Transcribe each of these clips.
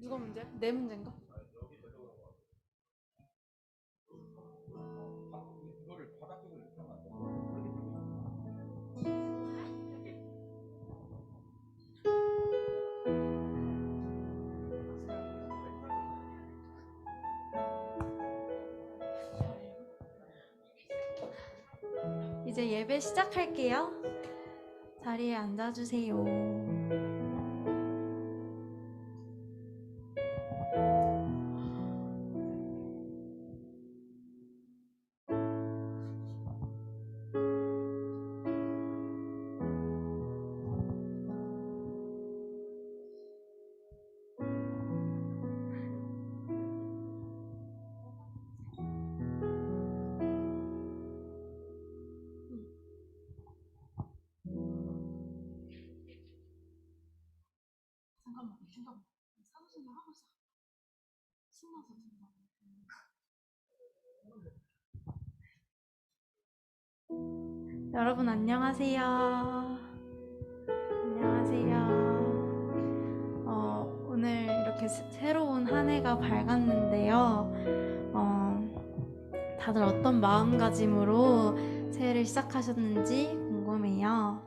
누가 문제야? 내 문제인가? 이제 예배 시작할게요. 자리에 앉아주세요. 잠깐만. 사무실에 하고 있어. 신나서 진짜. 여러분 안녕하세요. 안녕하세요. 오늘 이렇게 새로운 한 해가 밝았는데요. 다들 어떤 마음가짐으로 새해를 시작하셨는지 궁금해요.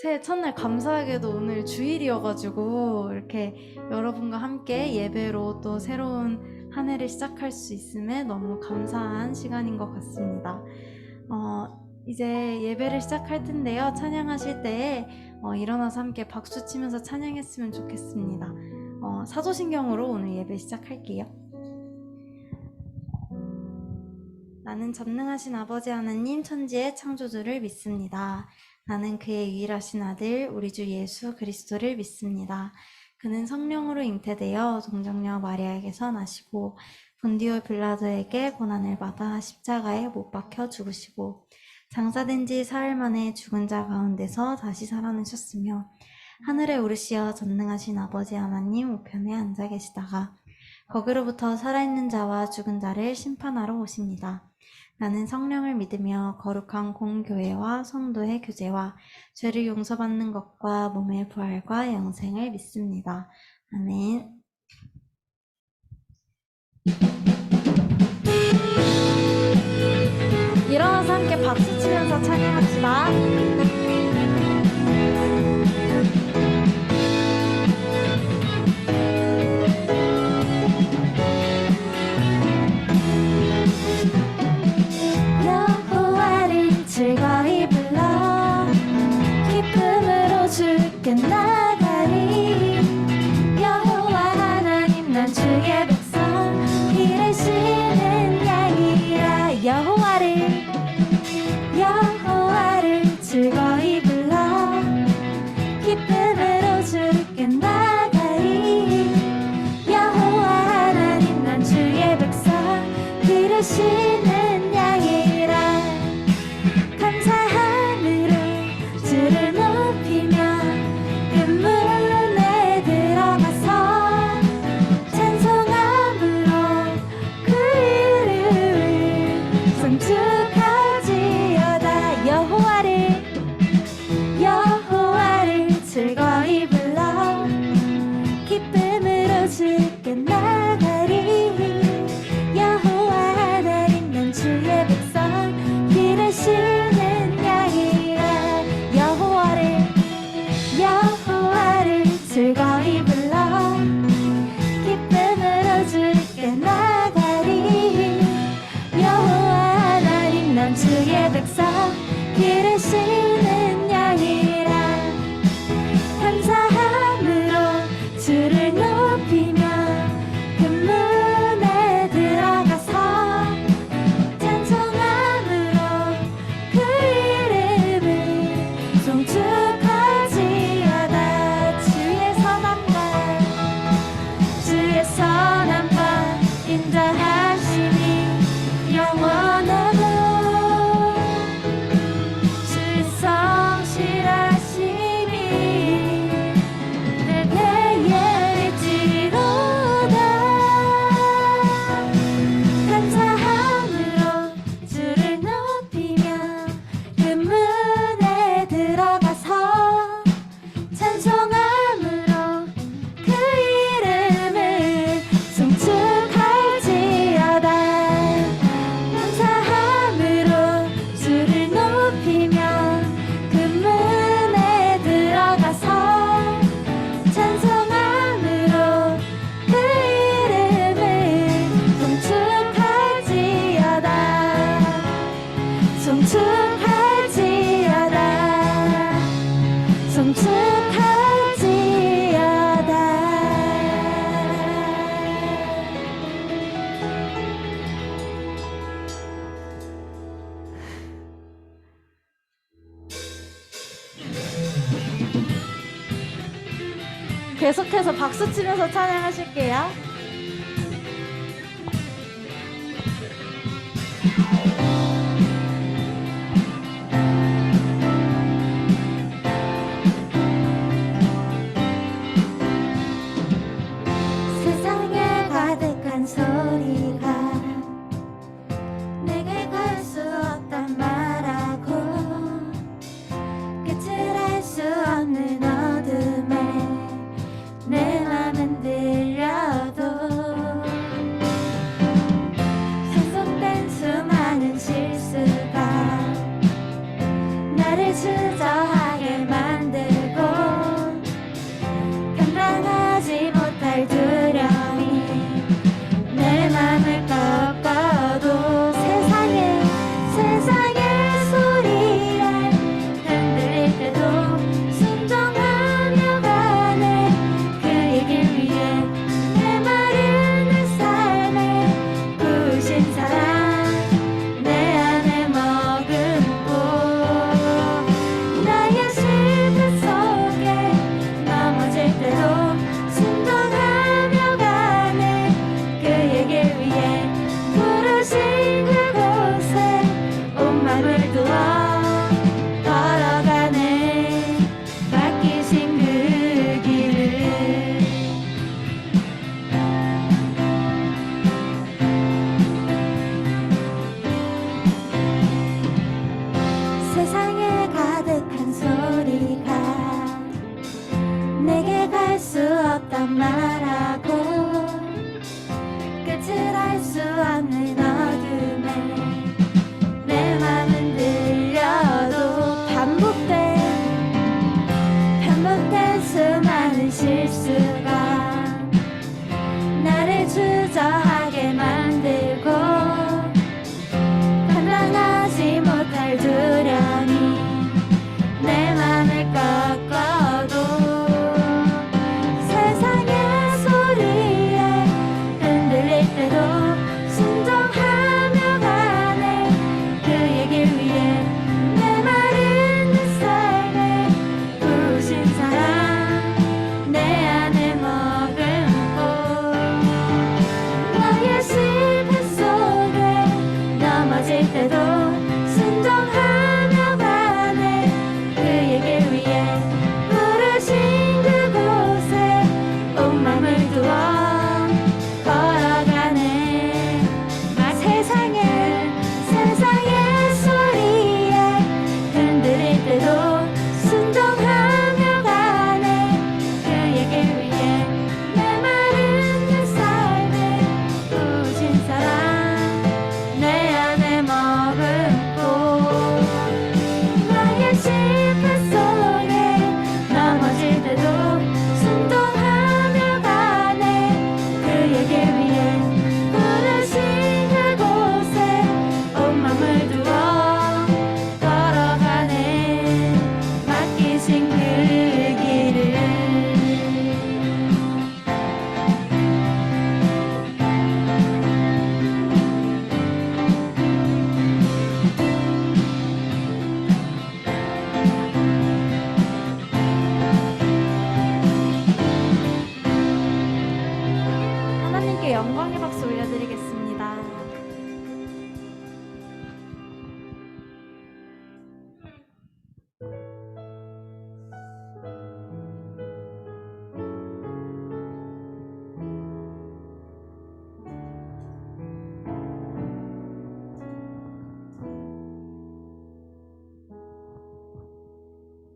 새해 첫날 감사하게도 오늘 주일이어가지고 이렇게 여러분과 함께 예배로 또 새로운 한 해를 시작할 수 있음에 너무 감사한 시간인 것 같습니다. 이제 예배를 시작할 텐데요. 찬양하실 때에 일어나서 함께 박수 치면서 찬양했으면 좋겠습니다. 사도신경으로 오늘 예배 시작할게요. 나는 전능하신 아버지 하나님 천지의 창조주를 믿습니다. 나는 그의 유일하신 아들 우리 주 예수 그리스도를 믿습니다. 그는 성령으로 잉태되어 동정녀 마리아에게서 나시고 본디오 빌라도에게 고난을 받아 십자가에 못 박혀 죽으시고 장사된 지 사흘 만에 죽은 자 가운데서 다시 살아나셨으며 하늘에 오르시어 전능하신 아버지 하나님 우편에 앉아 계시다가 거기로부터 살아있는 자와 죽은 자를 심판하러 오십니다. 나는 성령을 믿으며 거룩한 공교회와 성도의 교제와 죄를 용서받는 것과 몸의 부활과 영생을 믿습니다. 아멘. 일어나서 함께 박수 치면서 찬양합시다. 즐거이 불러 기쁨으로 주께 나가리. 여호와 하나님 난 주의 백성 기르시는 양이라. 여호와를 즐거이 불러 기쁨으로 주께 나가리. 여호와 하나님 난 주의 백성 기르시는 양이라. 감사함으로 주를 높이며 그 문에 들어가서 찬송함으로 그 이름을 성축하지어다. 여호와를 즐거이 계속해서 박수 치면서 찬양하실게요. 세상에 가득한 소리가 내게 갈 수 없단 말하고 끝을 알 수 없는 어둠에 내 맘은 들려도 속속된 수많은 실수가 나를 주저하게 만들고 감당하지 못할 두려움이 내 맘을 꺾어도 세상의 소리에 흔들릴 때도 순종하며 가네. 그의 길 위에 내 마르는 삶에 부으신 사랑 내 안에 머금고 나의 실패 속에 넘어질 때도 순종하며 가네. 그의 길 위에 부르신 그곳에 온 맘을 두어 걸어가네. 맡기신 그 길을 세상에 가득한 소리가 내게 갈 수 없단 말하고 끝을 알 수 없는 어둠에 내 맘은 들려도 반복된 수많은 실수가 나를 주저하게 만들고 감당하지 못할 두려움이 내 맘을 꺾어도 세상의 소리에 흔들릴 때도 순종하며 가네. 그의 길 위에 내 마르는 삶에 부으신 사랑 내 안에 머금고 나의 실패 속에 넘어질 때도 순종하며 가네. 그의 길 위에 부르신 그곳에 온 맘을 두어 걸어가네. 세상의 소리에 흔들릴 때도 순종하며 가네. 그의 길 위에 내 마르는 삶에 부으신 사랑 내 안에 머금고 나의 실패 속에 넘어질 때도 순종하며 가네. 그의 길 위에 부르신 그곳에 온 맘을 두어 걸어가네. 맡기신 그 길을 하나님께 영광의 박수 올려드리겠습니다.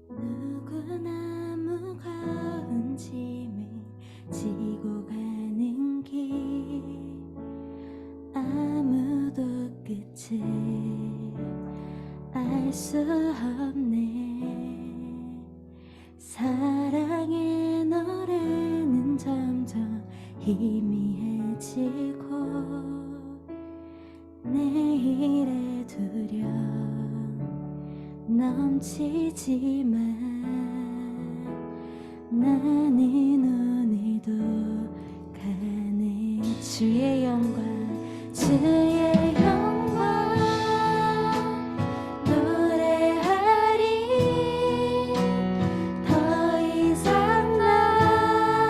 누구나 무거운 짐을 지고 가는 길 아무도 끝을 알 수 없네. 사랑의 노래는 점점 희미해지고 내일의 두려움 넘치지만 나는 오늘도 가네. 주의 영광 노래하리. 더 이상 나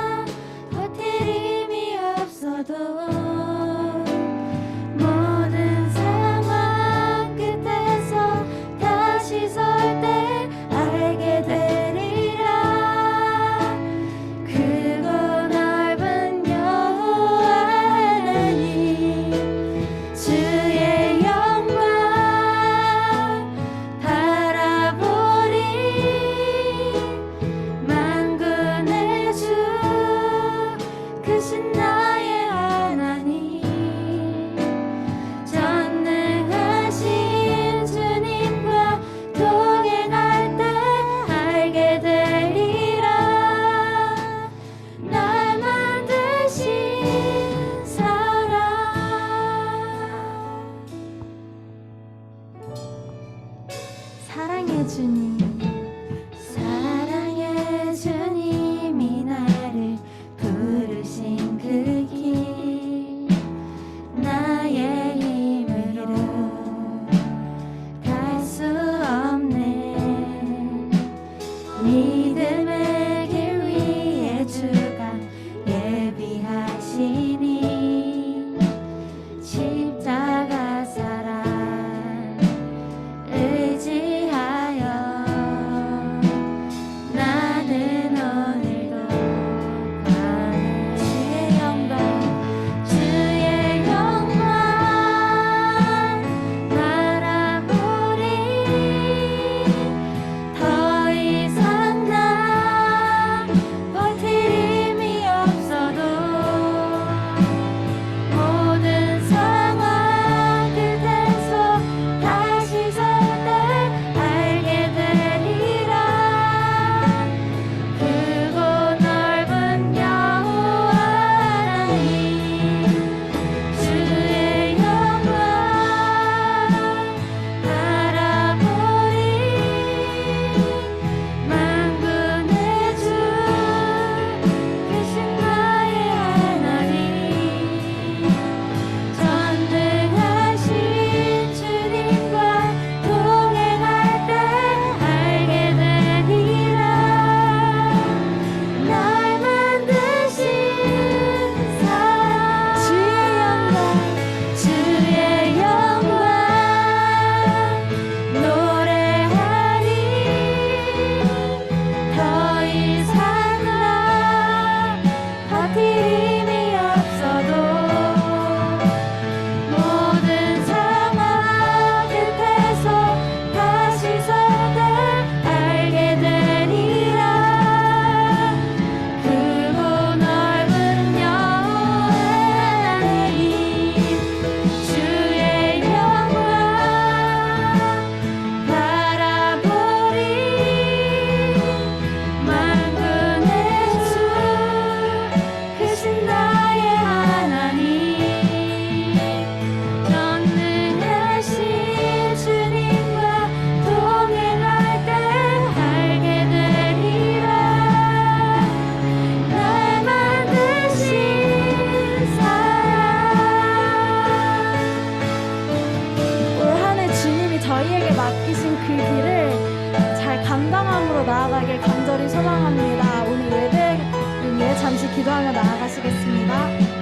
기도하며 나아가시겠습니다.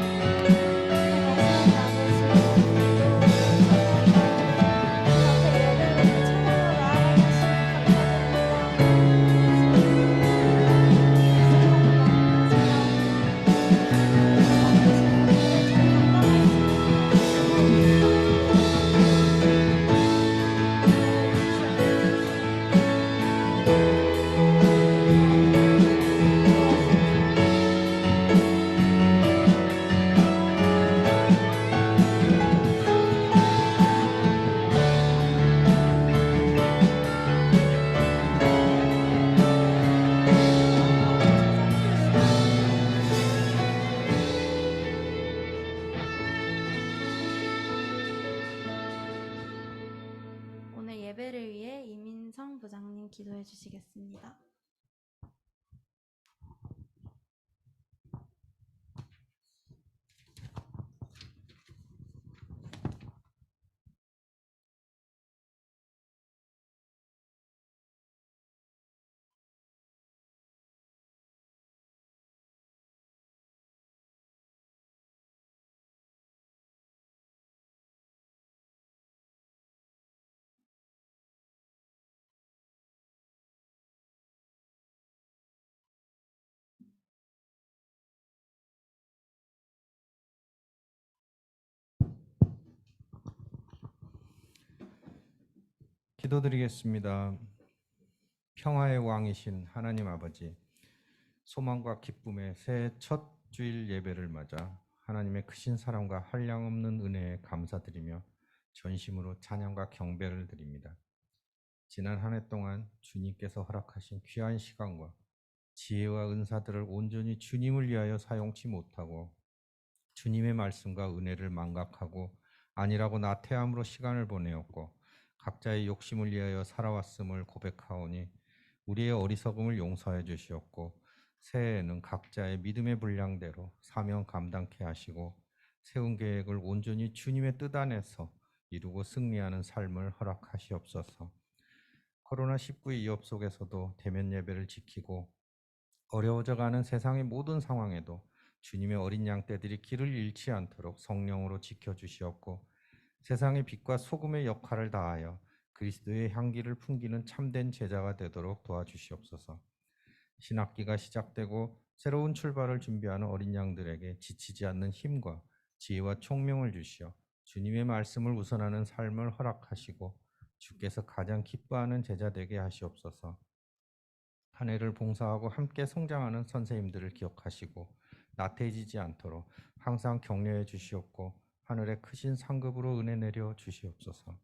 오늘 예배를 위해 이민성 부장님 기도해 주시겠습니다. 기도드리겠습니다. 평화의 왕이신 하나님 아버지, 소망과 기쁨의 새해 첫 주일 예배를 맞아 하나님의 크신 사랑과 한량없는 은혜에 감사드리며 전심으로 찬양과 경배를 드립니다. 지난 한 해 동안 주님께서 허락하신 귀한 시간과 지혜와 은사들을 온전히 주님을 위하여 사용치 못하고 주님의 말씀과 은혜를 망각하고 아니라고 나태함으로 시간을 보내었고 각자의 욕심을 위하여 살아왔음을 고백하오니 우리의 어리석음을 용서해 주시옵고 새해에는 각자의 믿음의 분량대로 사명 감당케 하시고 세운 계획을 온전히 주님의 뜻 안에서 이루고 승리하는 삶을 허락하시옵소서. 코로나19 위협 속에서도 대면 예배를 지키고 어려워져가는 세상의 모든 상황에도 주님의 어린 양떼들이 길을 잃지 않도록 성령으로 지켜주시옵고 세상의 빛과 소금의 역할을 다하여 그리스도의 향기를 풍기는 참된 제자가 되도록 도와주시옵소서. 신학기가 시작되고 새로운 출발을 준비하는 어린 양들에게 지치지 않는 힘과 지혜와 총명을 주시어 주님의 말씀을 우선하는 삶을 허락하시고 주께서 가장 기뻐하는 제자 되게 하시옵소서. 한 해를 봉사하고 함께 성장하는 선생님들을 기억하시고 나태해지지 않도록 항상 격려해 주시옵고 하늘의 크신 상급으로 은혜 내려 주시옵소서.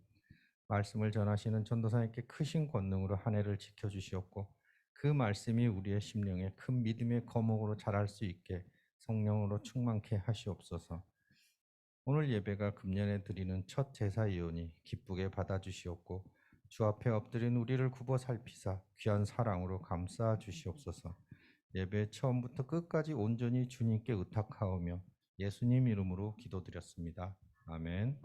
말씀을 전하시는 전도사님께 크신 권능으로 한 해를 지켜주시옵고 그 말씀이 우리의 심령에 큰 믿음의 거목으로 자랄 수 있게 성령으로 충만케 하시옵소서. 오늘 예배가 금년에 드리는 첫 제사이오니 기쁘게 받아주시옵고 주 앞에 엎드린 우리를 굽어 살피사 귀한 사랑으로 감싸 주시옵소서. 예배 처음부터 끝까지 온전히 주님께 의탁하오며 예수님 이름으로 기도드렸습니다. 아멘.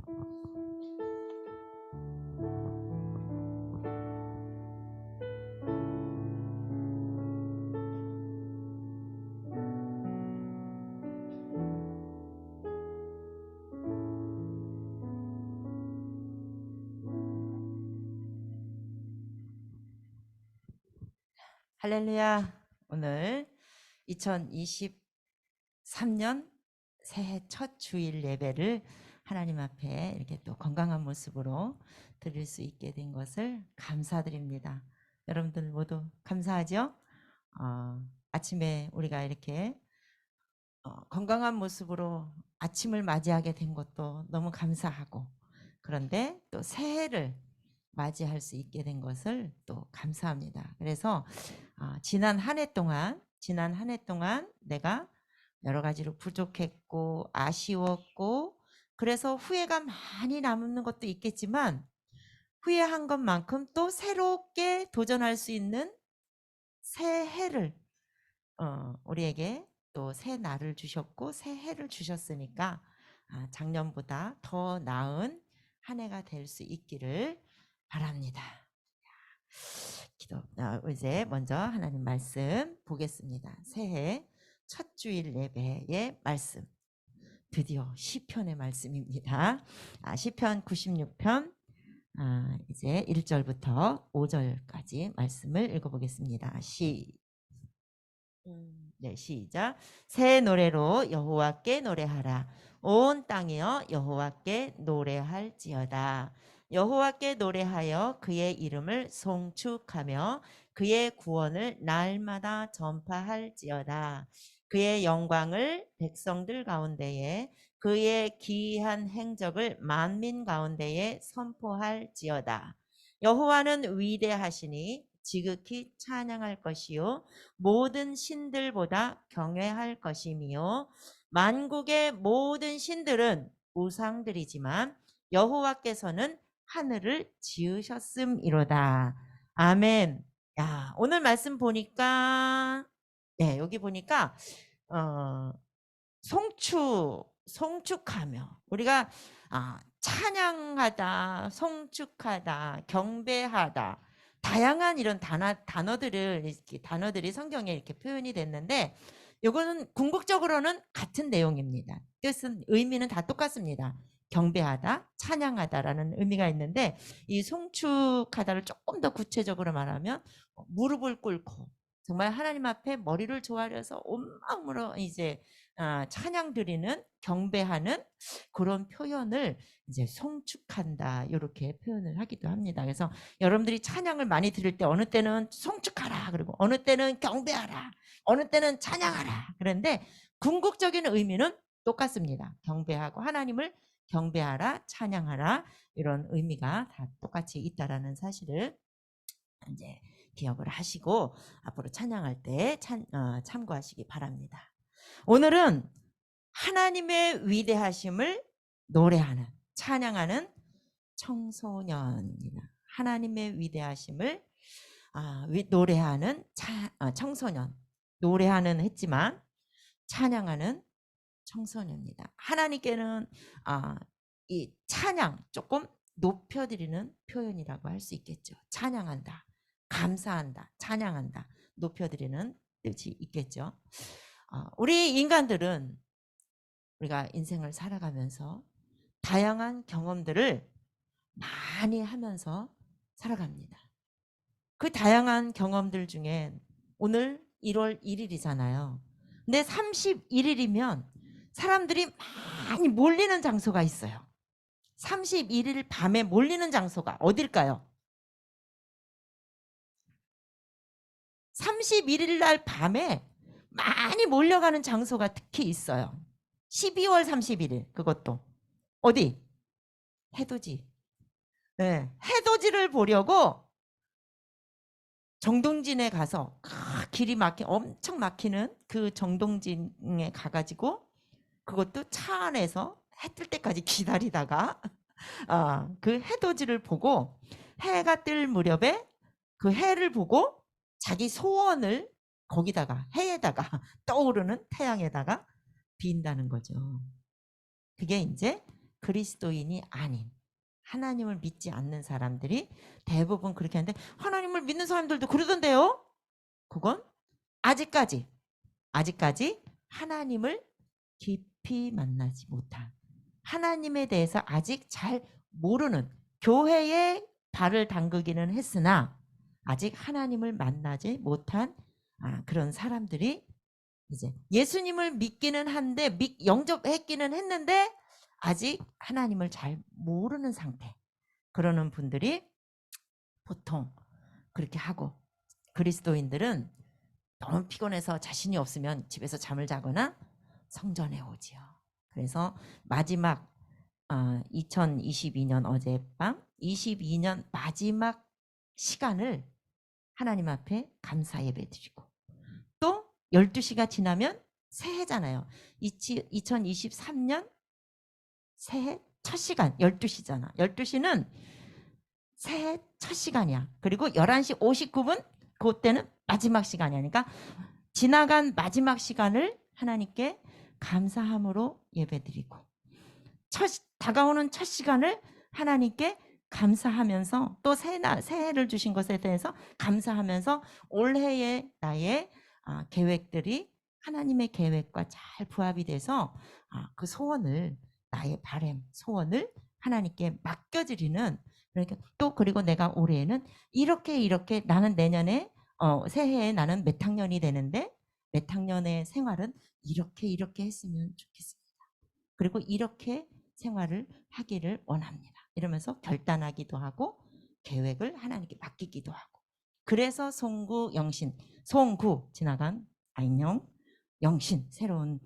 할렐루야. 오늘 2023년 새해 첫 주일 예배를 하나님 앞에 이렇게 또 건강한 모습으로 드릴 수 있게 된 것을 감사드립니다. 여러분들 모두 감사하죠? 아침에 우리가 이렇게 건강한 모습으로 아침을 맞이하게 된 것도 너무 감사하고, 그런데 또 새해를 맞이할 수 있게 된 것을 또 감사합니다. 그래서 지난 한 해 동안 내가 여러 가지로 부족했고 아쉬웠고 그래서 후회가 많이 남는 것도 있겠지만 후회한 것만큼 또 새롭게 도전할 수 있는 새해를 우리에게 또 새 날을 주셨고 새해를 주셨으니까 작년보다 더 나은 한 해가 될 수 있기를 바랍니다. 기도. 이제 먼저 하나님 말씀 보겠습니다. 새해 첫 주일 예배의 말씀, 드디어 시편의 말씀입니다. 시편 96편 이제 1절부터 5절까지 말씀을 읽어보겠습니다. 네, 시작. 새 노래로 여호와께 노래하라. 온 땅이여 여호와께 노래할지어다. 여호와께 노래하여 그의 이름을 송축하며 그의 구원을 날마다 전파할지어다. 그의 영광을 백성들 가운데에, 그의 기이한 행적을 만민 가운데에 선포할지어다. 여호와는 위대하시니 지극히 찬양할 것이요 모든 신들보다 경외할 것이며, 만국의 모든 신들은 우상들이지만 여호와께서는 하늘을 지으셨음이로다. 아멘. 야, 오늘 말씀 보니까 여기 보니까 송축하며, 우리가 찬양하다, 송축하다, 경배하다, 다양한 이런 단어들이 성경에 이렇게 표현이 됐는데, 이거는 궁극적으로는 같은 내용입니다. 뜻은, 의미는 다 똑같습니다. 경배하다, 찬양하다라는 의미가 있는데, 이 송축하다를 조금 더 구체적으로 말하면 무릎을 꿇고 정말 하나님 앞에 머리를 조아려서 온 마음으로 이제 찬양 드리는, 경배하는 그런 표현을 이제 송축한다, 이렇게 표현을 하기도 합니다. 그래서 여러분들이 찬양을 많이 들을 때 어느 때는 송축하라, 그리고 어느 때는 경배하라, 어느 때는 찬양하라. 그런데 궁극적인 의미는 똑같습니다. 경배하고, 하나님을 경배하라, 찬양하라, 이런 의미가 다 똑같이 있다라는 사실을 이제 기억을 하시고 앞으로 찬양할 때 참고하시기 바랍니다. 오늘은 하나님의 위대하심을 노래하는, 찬양하는 청소년입니다. 하나님의 위대하심을 노래하는 청소년, 노래하는 했지만 찬양하는 청소년입니다. 하나님께는 이 찬양, 조금 높여드리는 표현이라고 할 수 있겠죠. 찬양한다, 감사한다, 찬양한다, 높여드리는 뜻이 있겠죠. 우리 인간들은 우리가 인생을 살아가면서 다양한 경험들을 많이 하면서 살아갑니다. 그 다양한 경험들 중에 오늘 1월 1일이잖아요. 근데 31일이면 사람들이 많이 몰리는 장소가 있어요. 31일 밤에 몰리는 장소가 어딜까요? 31일 날 밤에 많이 몰려가는 장소가 특히 있어요. 12월 31일, 그것도 어디? 해돋이. 네, 해돋이를 보려고 정동진에 가서 길이 엄청 막히는 그 정동진에 가가지고, 그것도 차 안에서 해 뜰 때까지 기다리다가 그 해돋이를 보고, 해가 뜰 무렵에 그 해를 보고 자기 소원을 거기다가, 해에다가, 떠오르는 태양에다가 빈다는 거죠. 그게 이제 그리스도인이 아닌, 하나님을 믿지 않는 사람들이 대부분 그렇게 하는데, 하나님을 믿는 사람들도 그러던데요. 그건 아직까지 하나님을 깊이 만나지 못한, 하나님에 대해서 아직 잘 모르는, 교회에 발을 담그기는 했으나 아직 하나님을 만나지 못한 그런 사람들이 이제 예수님을 믿기는 한데, 영접했기는 했는데 아직 하나님을 잘 모르는 상태, 그러는 분들이 보통 그렇게 하고, 그리스도인들은 너무 피곤해서 자신이 없으면 집에서 잠을 자거나 성전에 오지요. 그래서 마지막 2022년 어젯밤 22년 마지막 시간을 하나님 앞에 감사 예배 드리고, 또 12시가 지나면 새해잖아요. 2023년 새해 첫 시간 12시잖아. 12시는 새해 첫 시간이야. 그리고 11시 59분 그때는 마지막 시간이야. 그러니까 지나간 마지막 시간을 하나님께 감사함으로 예배드리고, 다가오는 첫 시간을 하나님께 감사하면서, 또 새해를 주신 것에 대해서 감사하면서 올해의 나의 계획들이 하나님의 계획과 잘 부합이 돼서 그 소원을, 나의 바램 소원을 하나님께 맡겨드리는, 그러니까 또 그리고 내가 올해에는 이렇게 나는 내년에 새해에 나는 몇 학년이 되는데 몇 학년의 생활은 이렇게 했으면 좋겠습니다. 그리고 이렇게 생활을 하기를 원합니다. 이러면서 결단하기도 하고 계획을 하나님께 맡기기도 하고. 그래서 송구 영신, 송구 지나간 안녕, 영신 새로운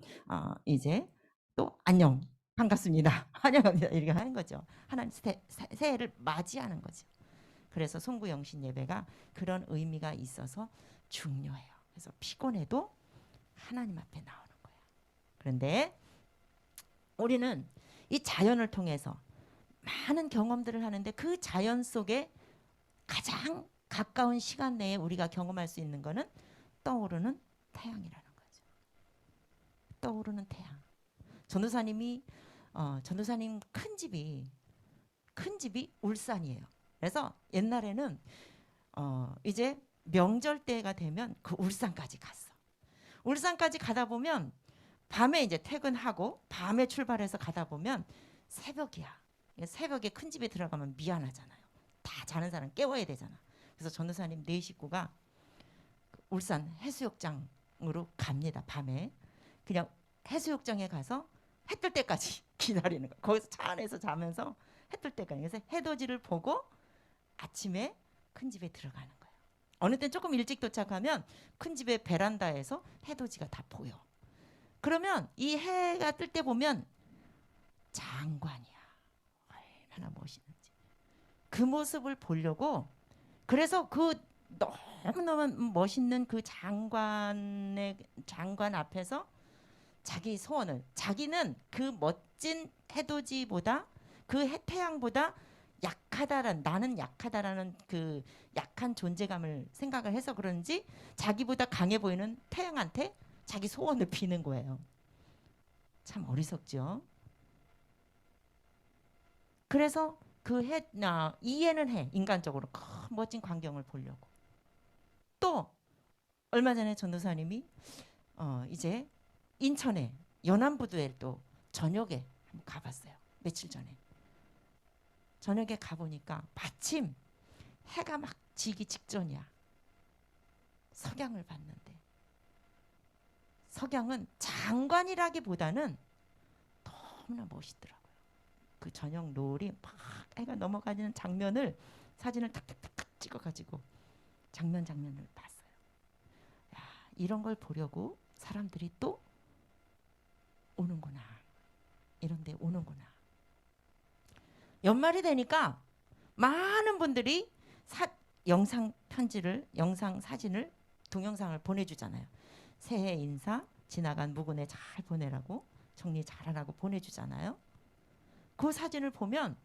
이제 또 안녕 반갑습니다. 환영합니다. 이렇게 하는 거죠. 하나님 새해를 맞이하는 거죠. 그래서 송구 영신 예배가 그런 의미가 있어서 중요해요. 그래서 피곤해도 하나님 앞에 나오는 거예요. 그런데 우리는 이 자연을 통해서 많은 경험들을 하는데 그 자연 속에 가장 가까운 시간 내에 우리가 경험할 수 있는 거는 떠오르는 태양이라는 거죠. 떠오르는 태양. 전도사님 큰 집이 울산이에요. 그래서 옛날에는 이제 명절 때가 되면 그 울산까지 갔어. 울산까지 가다 보면 밤에 이제 퇴근하고 밤에 출발해서 가다 보면 새벽이야. 새벽에 큰 집에 들어가면 미안하잖아요. 다 자는 사람 깨워야 되잖아. 그래서 전도사님 4식구가 울산 해수욕장으로 갑니다. 밤에 그냥 해수욕장에 가서 해 뜰 때까지 기다리는 거야. 거기서 차 안에서 자면서 해 뜰 때까지. 그래서 해돋이를 보고 아침에 큰 집에 들어가는 거예요. 어느 땐 조금 일찍 도착하면 큰 집의 베란다에서 해돋이가 다 보여. 그러면 이 해가 뜰 때 보면 장관이야. 얼마나 멋있는지. 그 모습을 보려고, 그래서 그 너무너무 멋있는 그 장관 앞에서 자기 소원을, 자기는 그 멋진 해돋이보다 그 태양보다 나는 약하다라는 그 약한 존재감을 생각을 해서 그런지 자기보다 강해 보이는 태양한테 자기 소원을 비는 거예요. 참 어리석죠. 그래서 그 이해는 해. 인간적으로 큰 멋진 광경을 보려고. 또 얼마 전에 전도사님이 이제 인천에 연안부두에 또 저녁에 한번 가봤어요. 며칠 전에. 저녁에 가보니까 마침 해가 막 지기 직전이야. 석양을 봤는데 석양은 장관이라기보다는 너무나 멋있더라고요. 그 저녁 노을이 막 해가 넘어가는 장면을 사진을 탁탁탁탁 찍어가지고 장면을 봤어요. 야, 이런 걸 보려고 사람들이 또 오는구나. 이런 데 오는구나. 연말이 되니까 많은 분들이 영상 편지를, 영상 사진을, 동영상을 보내주잖아요. 새해 인사, 지나간 묵은해 잘 보내라고, 정리 잘하라고 보내주잖아요. 그 사진을 보면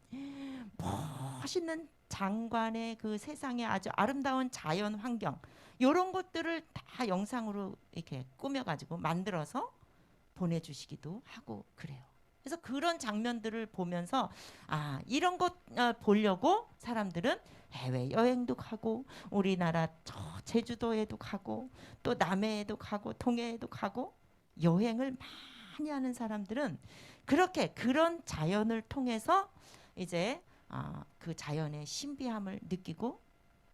멋있는 장관의 그 세상의 아주 아름다운 자연 환경, 이런 것들을 다 영상으로 이렇게 꾸며가지고 만들어서 보내주시기도 하고 그래요. 그래서 그런 장면들을 보면서 이런 것 보려고 사람들은 해외 여행도 가고 우리나라 저 제주도에도 가고 또 남해에도 가고 동해에도 가고 여행을 많이 하는 사람들은 그렇게 그런 자연을 통해서 이제 그 자연의 신비함을 느끼고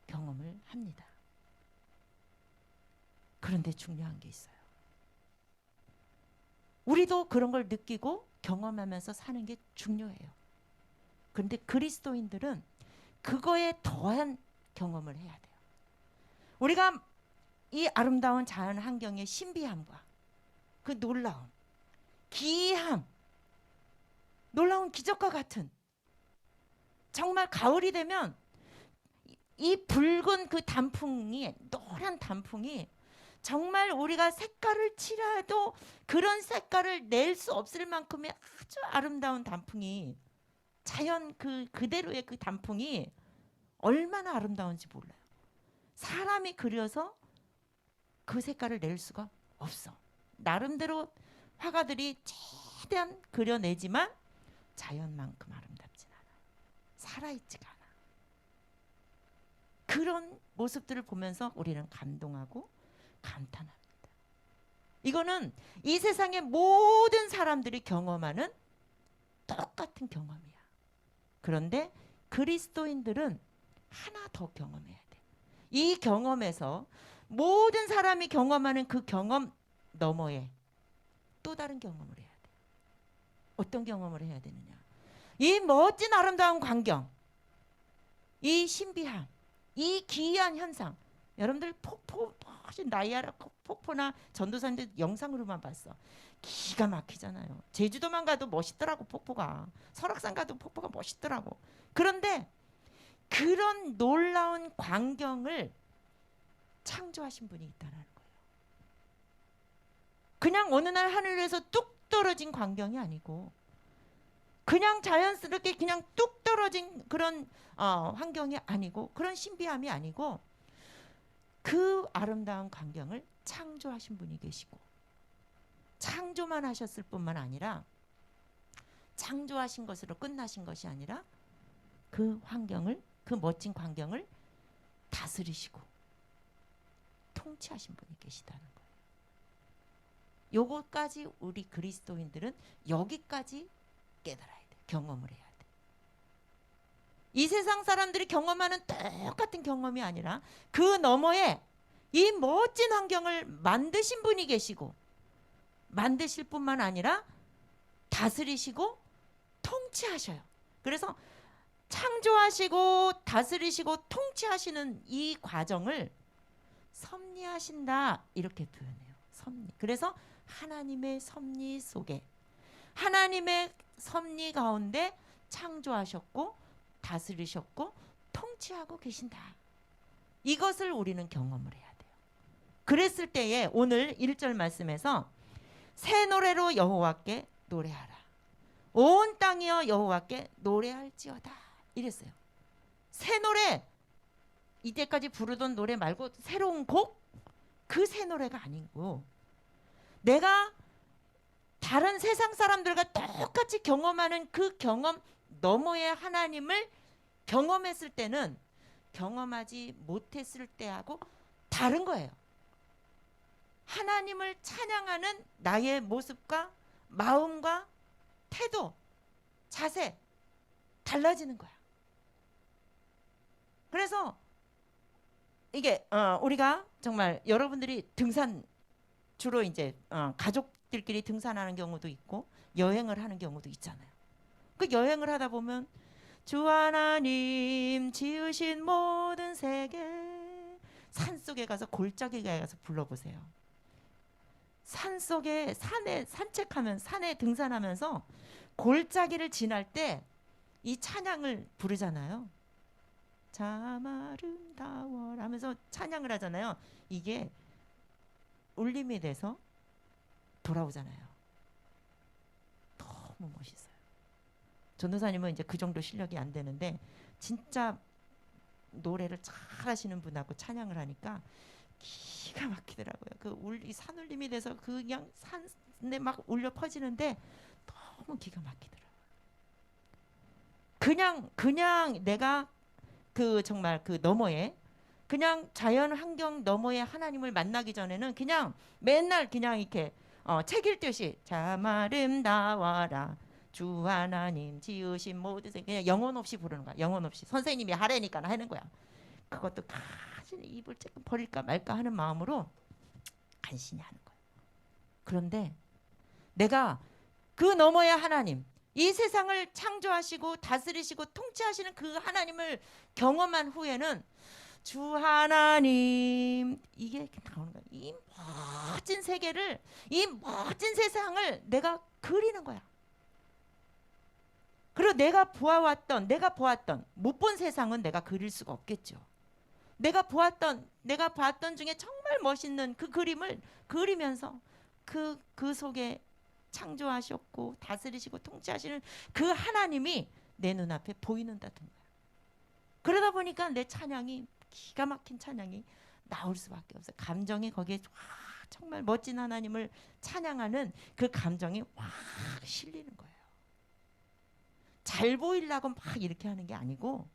경험을 합니다. 그런데 중요한 게 있어요. 우리도 그런 걸 느끼고 경험하면서 사는 게 중요해요. 그런데 그리스도인들은 그거에 더한 경험을 해야 돼요. 우리가 이 아름다운 자연 환경의 신비함과 그 놀라움, 기이함, 놀라운 기적과 같은, 정말 가을이 되면 이 붉은 그 단풍이, 노란 단풍이 정말 우리가 색깔을 칠해도 그런 색깔을 낼 수 없을 만큼의 아주 아름다운 단풍이, 자연 그대로의 그 단풍이 얼마나 아름다운지 몰라요. 사람이 그려서 그 색깔을 낼 수가 없어. 나름대로 화가들이 최대한 그려내지만 자연만큼 아름답진 않아요. 살아있지가 않아. 그런 모습들을 보면서 우리는 감동하고 감탄합니다. 이거는 이 세상의 모든 사람들이 경험하는 똑같은 경험이야. 그런데 그리스도인들은 하나 더 경험해야 돼. 이 경험에서 모든 사람이 경험하는 그 경험 너머에 또 다른 경험을 해야 돼. 어떤 경험을 해야 되느냐? 이 멋진 아름다운 광경, 이 신비함, 이 기이한 현상. 여러분들 폭포, 나이아라 폭포나 전도사님들 영상으로만 봤어. 기가 막히잖아요. 제주도만 가도 멋있더라고, 폭포가. 설악산 가도 폭포가 멋있더라고. 그런데 그런 놀라운 광경을 창조하신 분이 있다는 거예요. 그냥 어느 날 하늘에서 뚝 떨어진 광경이 아니고 그냥 자연스럽게 그냥 뚝 떨어진 그런 환경이 아니고 그런 신비함이 아니고 그 아름다운 광경을 창조하신 분이 계시고 창조만 하셨을 뿐만 아니라 창조하신 것으로 끝나신 것이 아니라 그 환경을, 그 멋진 광경을 다스리시고 통치하신 분이 계시다는 거예요. 요것까지 우리 그리스도인들은 여기까지 깨달아야 돼. 경험을 해야 돼. 이 세상 사람들이 경험하는 똑같은 경험이 아니라 그 너머에 이 멋진 환경을 만드신 분이 계시고 만드실 뿐만 아니라 다스리시고 통치하셔요. 그래서 창조하시고 다스리시고 통치하시는 이 과정을 섭리하신다 이렇게 표현해요. 섭리. 그래서 하나님의 섭리 속에 하나님의 섭리 가운데 창조하셨고 다스리셨고 통치하고 계신다. 이것을 우리는 경험을 해야 돼요. 그랬을 때에 오늘 1절 말씀에서 새 노래로 여호와께 노래하라. 온 땅이여 여호와께 노래할지어다. 이랬어요. 새 노래, 이때까지 부르던 노래 말고 새로운 곡? 그 새 노래가 아니고 내가 다른 세상 사람들과 똑같이 경험하는 그 경험 너머의 하나님을 경험했을 때는 경험하지 못했을 때하고 다른 거예요. 하나님을 찬양하는 나의 모습과 마음과 태도, 자세 달라지는 거야. 그래서 이게 우리가 정말 여러분들이 등산 주로 이제 가족들끼리 등산하는 경우도 있고 여행을 하는 경우도 있잖아요. 그 여행을 하다 보면 주 하나님 지으신 모든 세계 산속에 가서 골짜기에 가서 불러보세요. 산속에 산에 산책하면 산에 등산하면서 골짜기를 지날 때 이 찬양을 부르잖아요. 참 아름다워라 하면서 찬양을 하잖아요. 이게 울림이 돼서 돌아오잖아요. 너무 멋있어요. 전도사님은 이제 그 정도 실력이 안 되는데 진짜 노래를 잘 하시는 분하고 찬양을 하니까 기가 막히더라고요. 이 산울림이 돼서 그냥 산에 막 울려 퍼지는데 너무 기가 막히더라고요. 그냥 내가 정말 그 너머에 그냥 자연 환경 너머에 하나님을 만나기 전에는 그냥 맨날 그냥 이렇게 책 읽듯이 참 아름다워라 주 하나님 지으신 모든 세 그냥 영혼 없이 부르는 거야. 영혼 없이 선생님이 하래니까 하는 거야. 그것도 간신히 입을 조금 버릴까 말까 하는 마음으로 간신히 하는 거야. 그런데 내가 그 너머의 하나님 이 세상을 창조하시고 다스리시고 통치하시는 그 하나님을 경험한 후에는 주 하나님 이게 나오는 거야. 이 멋진 세계를 이 멋진 세상을 내가 그리는 거야. 그리고 내가 보았던 못 본 세상은 내가 그릴 수가 없겠죠. 내가 봤던 중에 정말 멋있는 그 그림을 그리면서 그 속에 창조하셨고 다스리시고 통치하시는 그 하나님이 내 눈앞에 보이는다는 거야. 그러다 보니까 내 찬양이 기가 막힌 찬양이 나올 수밖에 없어요. 감정이 거기에 정말 멋진 하나님을 찬양하는 그 감정이 확 실리는 거예요. 잘 보이려고 막 이렇게 하는 게 아니고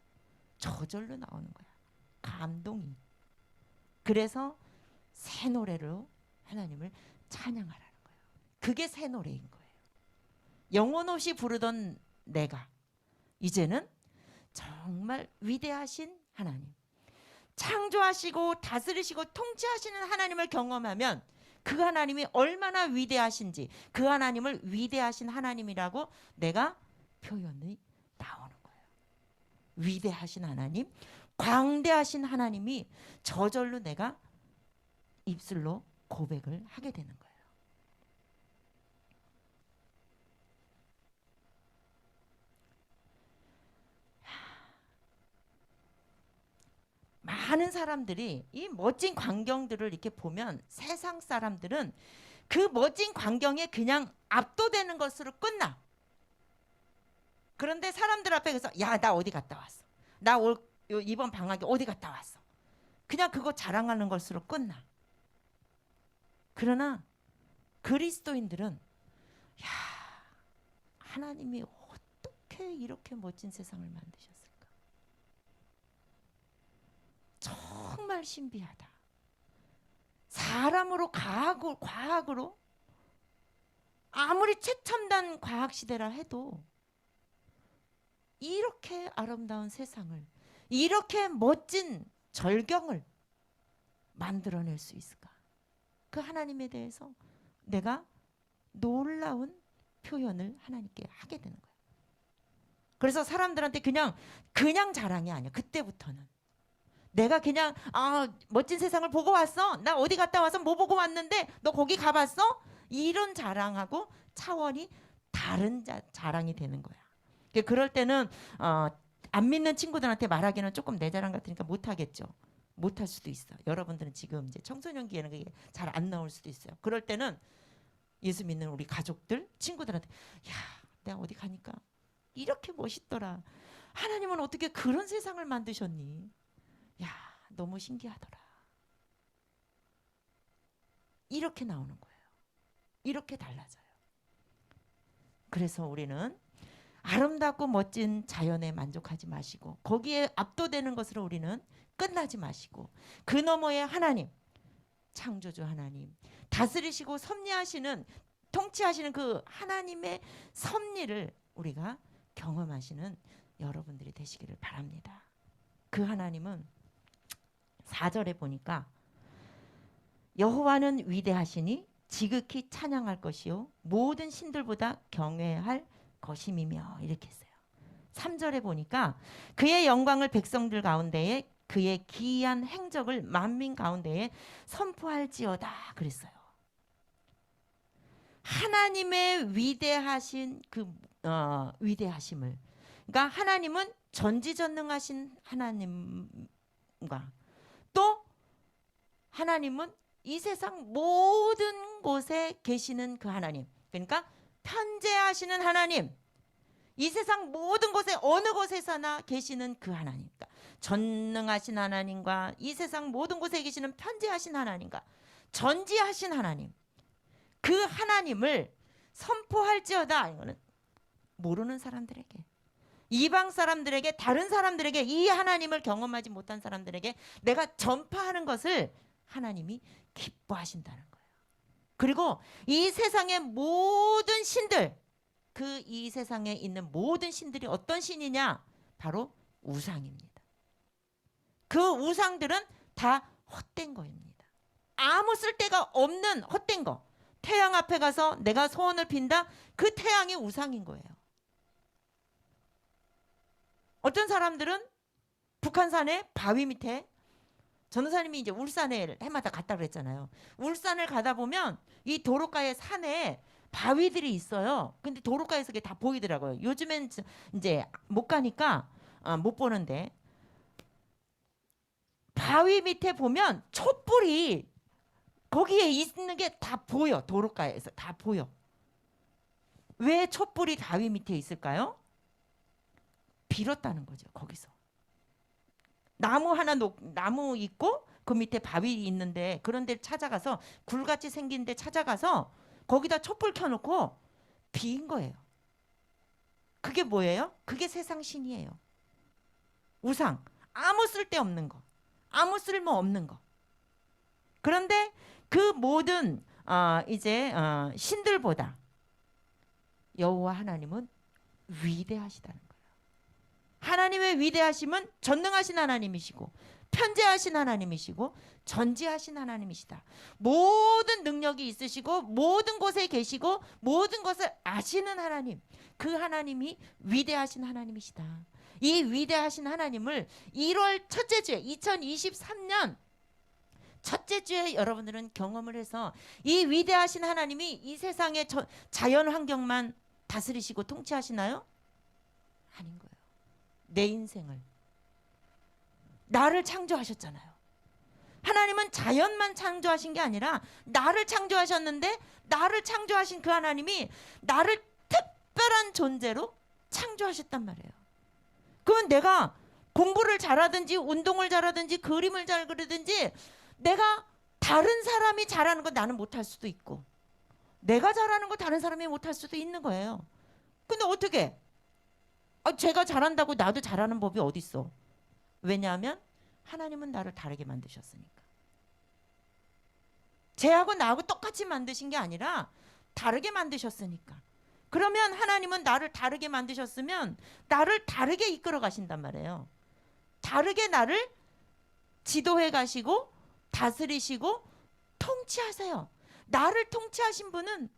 저절로 나오는 거야. 감동이. 그래서 새 노래로 하나님을 찬양하라는 거예요. 그게 새 노래인 거예요. 영혼 없이 부르던 내가 이제는 정말 위대하신 하나님, 창조하시고 다스리시고 통치하시는 하나님을 경험하면 그 하나님이 얼마나 위대하신지, 그 하나님을 위대하신 하나님이라고 내가 표현이 나오는 거예요. 위대하신 하나님, 광대하신 하나님이 저절로 내가 입술로 고백을 하게 되는 거예요. 많은 사람들이 이 멋진 광경들을 이렇게 보면 세상 사람들은 그 멋진 광경에 그냥 압도되는 것으로 끝나. 그런데 사람들 앞에 가서 야, 나 어디 갔다 왔어. 나 이번 방학에 어디 갔다 왔어. 그냥 그거 자랑하는 것으로 끝나. 그러나 그리스도인들은 야, 하나님이 어떻게 이렇게 멋진 세상을 만드셨을까? 정말 신비하다. 사람으로 과학으로 아무리 최첨단 과학 시대라 해도 이렇게 아름다운 세상을, 이렇게 멋진 절경을 만들어낼 수 있을까? 그 하나님에 대해서 내가 놀라운 표현을 하나님께 하게 되는 거예요. 그래서 사람들한테 그냥 자랑이 아니야. 그때부터는 내가 그냥 멋진 세상을 보고 왔어. 나 어디 갔다 와서 뭐 보고 왔는데 너 거기 가봤어? 이런 자랑하고 차원이 다른 자랑이 되는 거야. 그럴 때는 안 믿는 친구들한테 말하기는 조금 내 자랑 같으니까 못하겠죠. 못할 수도 있어. 여러분들은 지금 이제 청소년기에는 그게 잘 안 나올 수도 있어요. 그럴 때는 예수 믿는 우리 가족들, 친구들한테 야, 내가 어디 가니까 이렇게 멋있더라. 하나님은 어떻게 그런 세상을 만드셨니? 야, 너무 신기하더라. 이렇게 나오는 거예요. 이렇게 달라져요. 그래서 우리는 아름답고 멋진 자연에 만족하지 마시고 거기에 압도되는 것으로 우리는 끝나지 마시고 그 너머에 하나님, 창조주 하나님, 다스리시고 섭리하시는, 통치하시는 그 하나님의 섭리를 우리가 경험하시는 여러분들이 되시기를 바랍니다. 그 하나님은 4절에 보니까 여호와는 위대하시니 지극히 찬양할 것이요 모든 신들보다 경외할 것임이며 이렇게 했어요. 3절에 보니까 그의 영광을 백성들 가운데에 그의 기이한 행적을 만민 가운데에 선포할지어다 그랬어요. 하나님의 위대하신 그 위대하심을, 그러니까 하나님은 전지전능하신 하나님과 또 하나님은 이 세상 모든 곳에 계시는 그 하나님, 그러니까 편재하시는 하나님, 이 세상 모든 곳에 어느 곳에서나 계시는 그 하나님, 그러니까 전능하신 하나님과 이 세상 모든 곳에 계시는 편재하신 하나님과 전지하신 하나님, 그 하나님을 선포할지어다. 이거는 모르는 사람들에게, 이방 사람들에게, 다른 사람들에게, 이 하나님을 경험하지 못한 사람들에게 내가 전파하는 것을 하나님이 기뻐하신다는 거예요. 그리고 이 세상의 모든 신들, 그 이 세상에 있는 모든 신들이 어떤 신이냐? 바로 우상입니다. 그 우상들은 다 헛된 거입니다. 아무 쓸데가 없는 헛된 거. 태양 앞에 가서 내가 소원을 빈다? 그 태양이 우상인 거예요. 어떤 사람들은 북한산에 바위 밑에, 전도사님이 이제 울산에 해마다 갔다 그랬잖아요. 울산을 가다 보면 이 도로가의 산에 바위들이 있어요. 근데 도로가에서 그게 다 보이더라고요. 요즘엔 이제 못 가니까 못 보는데, 바위 밑에 보면 촛불이 거기에 있는 게 다 보여. 도로가에서 다 보여. 왜 촛불이 바위 밑에 있을까요? 빌었다는 거죠. 거기서 나무 하나 나무 있고 그 밑에 바위 있는데 그런 데 찾아가서, 굴같이 생긴 데 찾아가서 거기다 촛불 켜놓고 비인 거예요. 그게 뭐예요? 그게 세상 신이에요. 우상, 아무 쓸데없는 거, 아무 쓸모 없는 거. 그런데 그 모든 이제 신들보다 여호와 하나님은 위대하시다는 거예요. 하나님의 위대하심은 전능하신 하나님이시고 편재하신 하나님이시고 전지하신 하나님이시다. 모든 능력이 있으시고 모든 곳에 계시고 모든 것을 아시는 하나님, 그 하나님이 위대하신 하나님이시다. 이 위대하신 하나님을 1월 첫째 주에 2023년 첫째 주에 여러분들은 경험을 해서 이 위대하신 하나님이 이 세상의 자연 환경만 다스리시고 통치하시나요? 아닌 거예요. 내 인생을, 나를 창조하셨잖아요. 하나님은 자연만 창조하신 게 아니라 나를 창조하셨는데, 나를 창조하신 그 하나님이 나를 특별한 존재로 창조하셨단 말이에요. 그건 내가 공부를 잘하든지 운동을 잘하든지 그림을 잘 그리든지 내가 다른 사람이 잘하는 거 나는 못할 수도 있고, 내가 잘하는 거 다른 사람이 못할 수도 있는 거예요. 근데 어떻게? 제가 잘한다고 나도 잘하는 법이 어디 있어? 왜냐하면 하나님은 나를 다르게 만드셨으니까. 쟤하고 나하고 똑같이 만드신 게 아니라 다르게 만드셨으니까. 그러면 하나님은 나를 다르게 만드셨으면 나를 다르게 이끌어 가신단 말이에요. 다르게 나를 지도해 가시고 다스리시고 통치하세요. 나를 통치하신 분은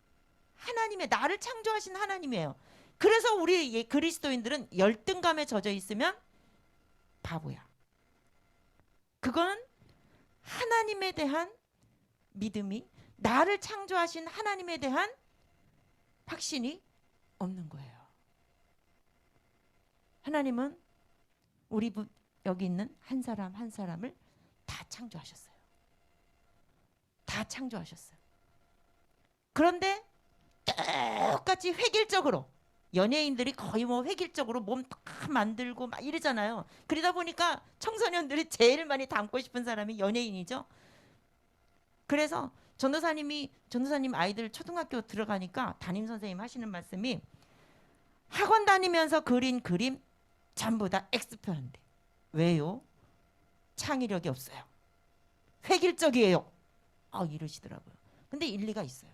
하나님의, 나를 창조하신 하나님이에요. 그래서 우리 그리스도인들은 열등감에 젖어 있으면 바보야. 그건 하나님에 대한 믿음이, 나를 창조하신 하나님에 대한 확신이 없는 거예요. 하나님은 우리 여기 있는 한 사람 한 사람을 다 창조하셨어요. 다 창조하셨어요. 그런데 똑같이 획일적으로, 연예인들이 거의 뭐 획일적으로 몸 다 만들고 막 이러잖아요. 그러다 보니까 청소년들이 제일 많이 닮고 싶은 사람이 연예인이죠. 그래서 전도사님 아이들 초등학교 들어가니까 담임 선생님 하시는 말씀이, 학원 다니면서 그린 그림 전부 다 엑스표한대. 왜요? 창의력이 없어요. 획일적이에요. 이러시더라고요. 근데 일리가 있어요.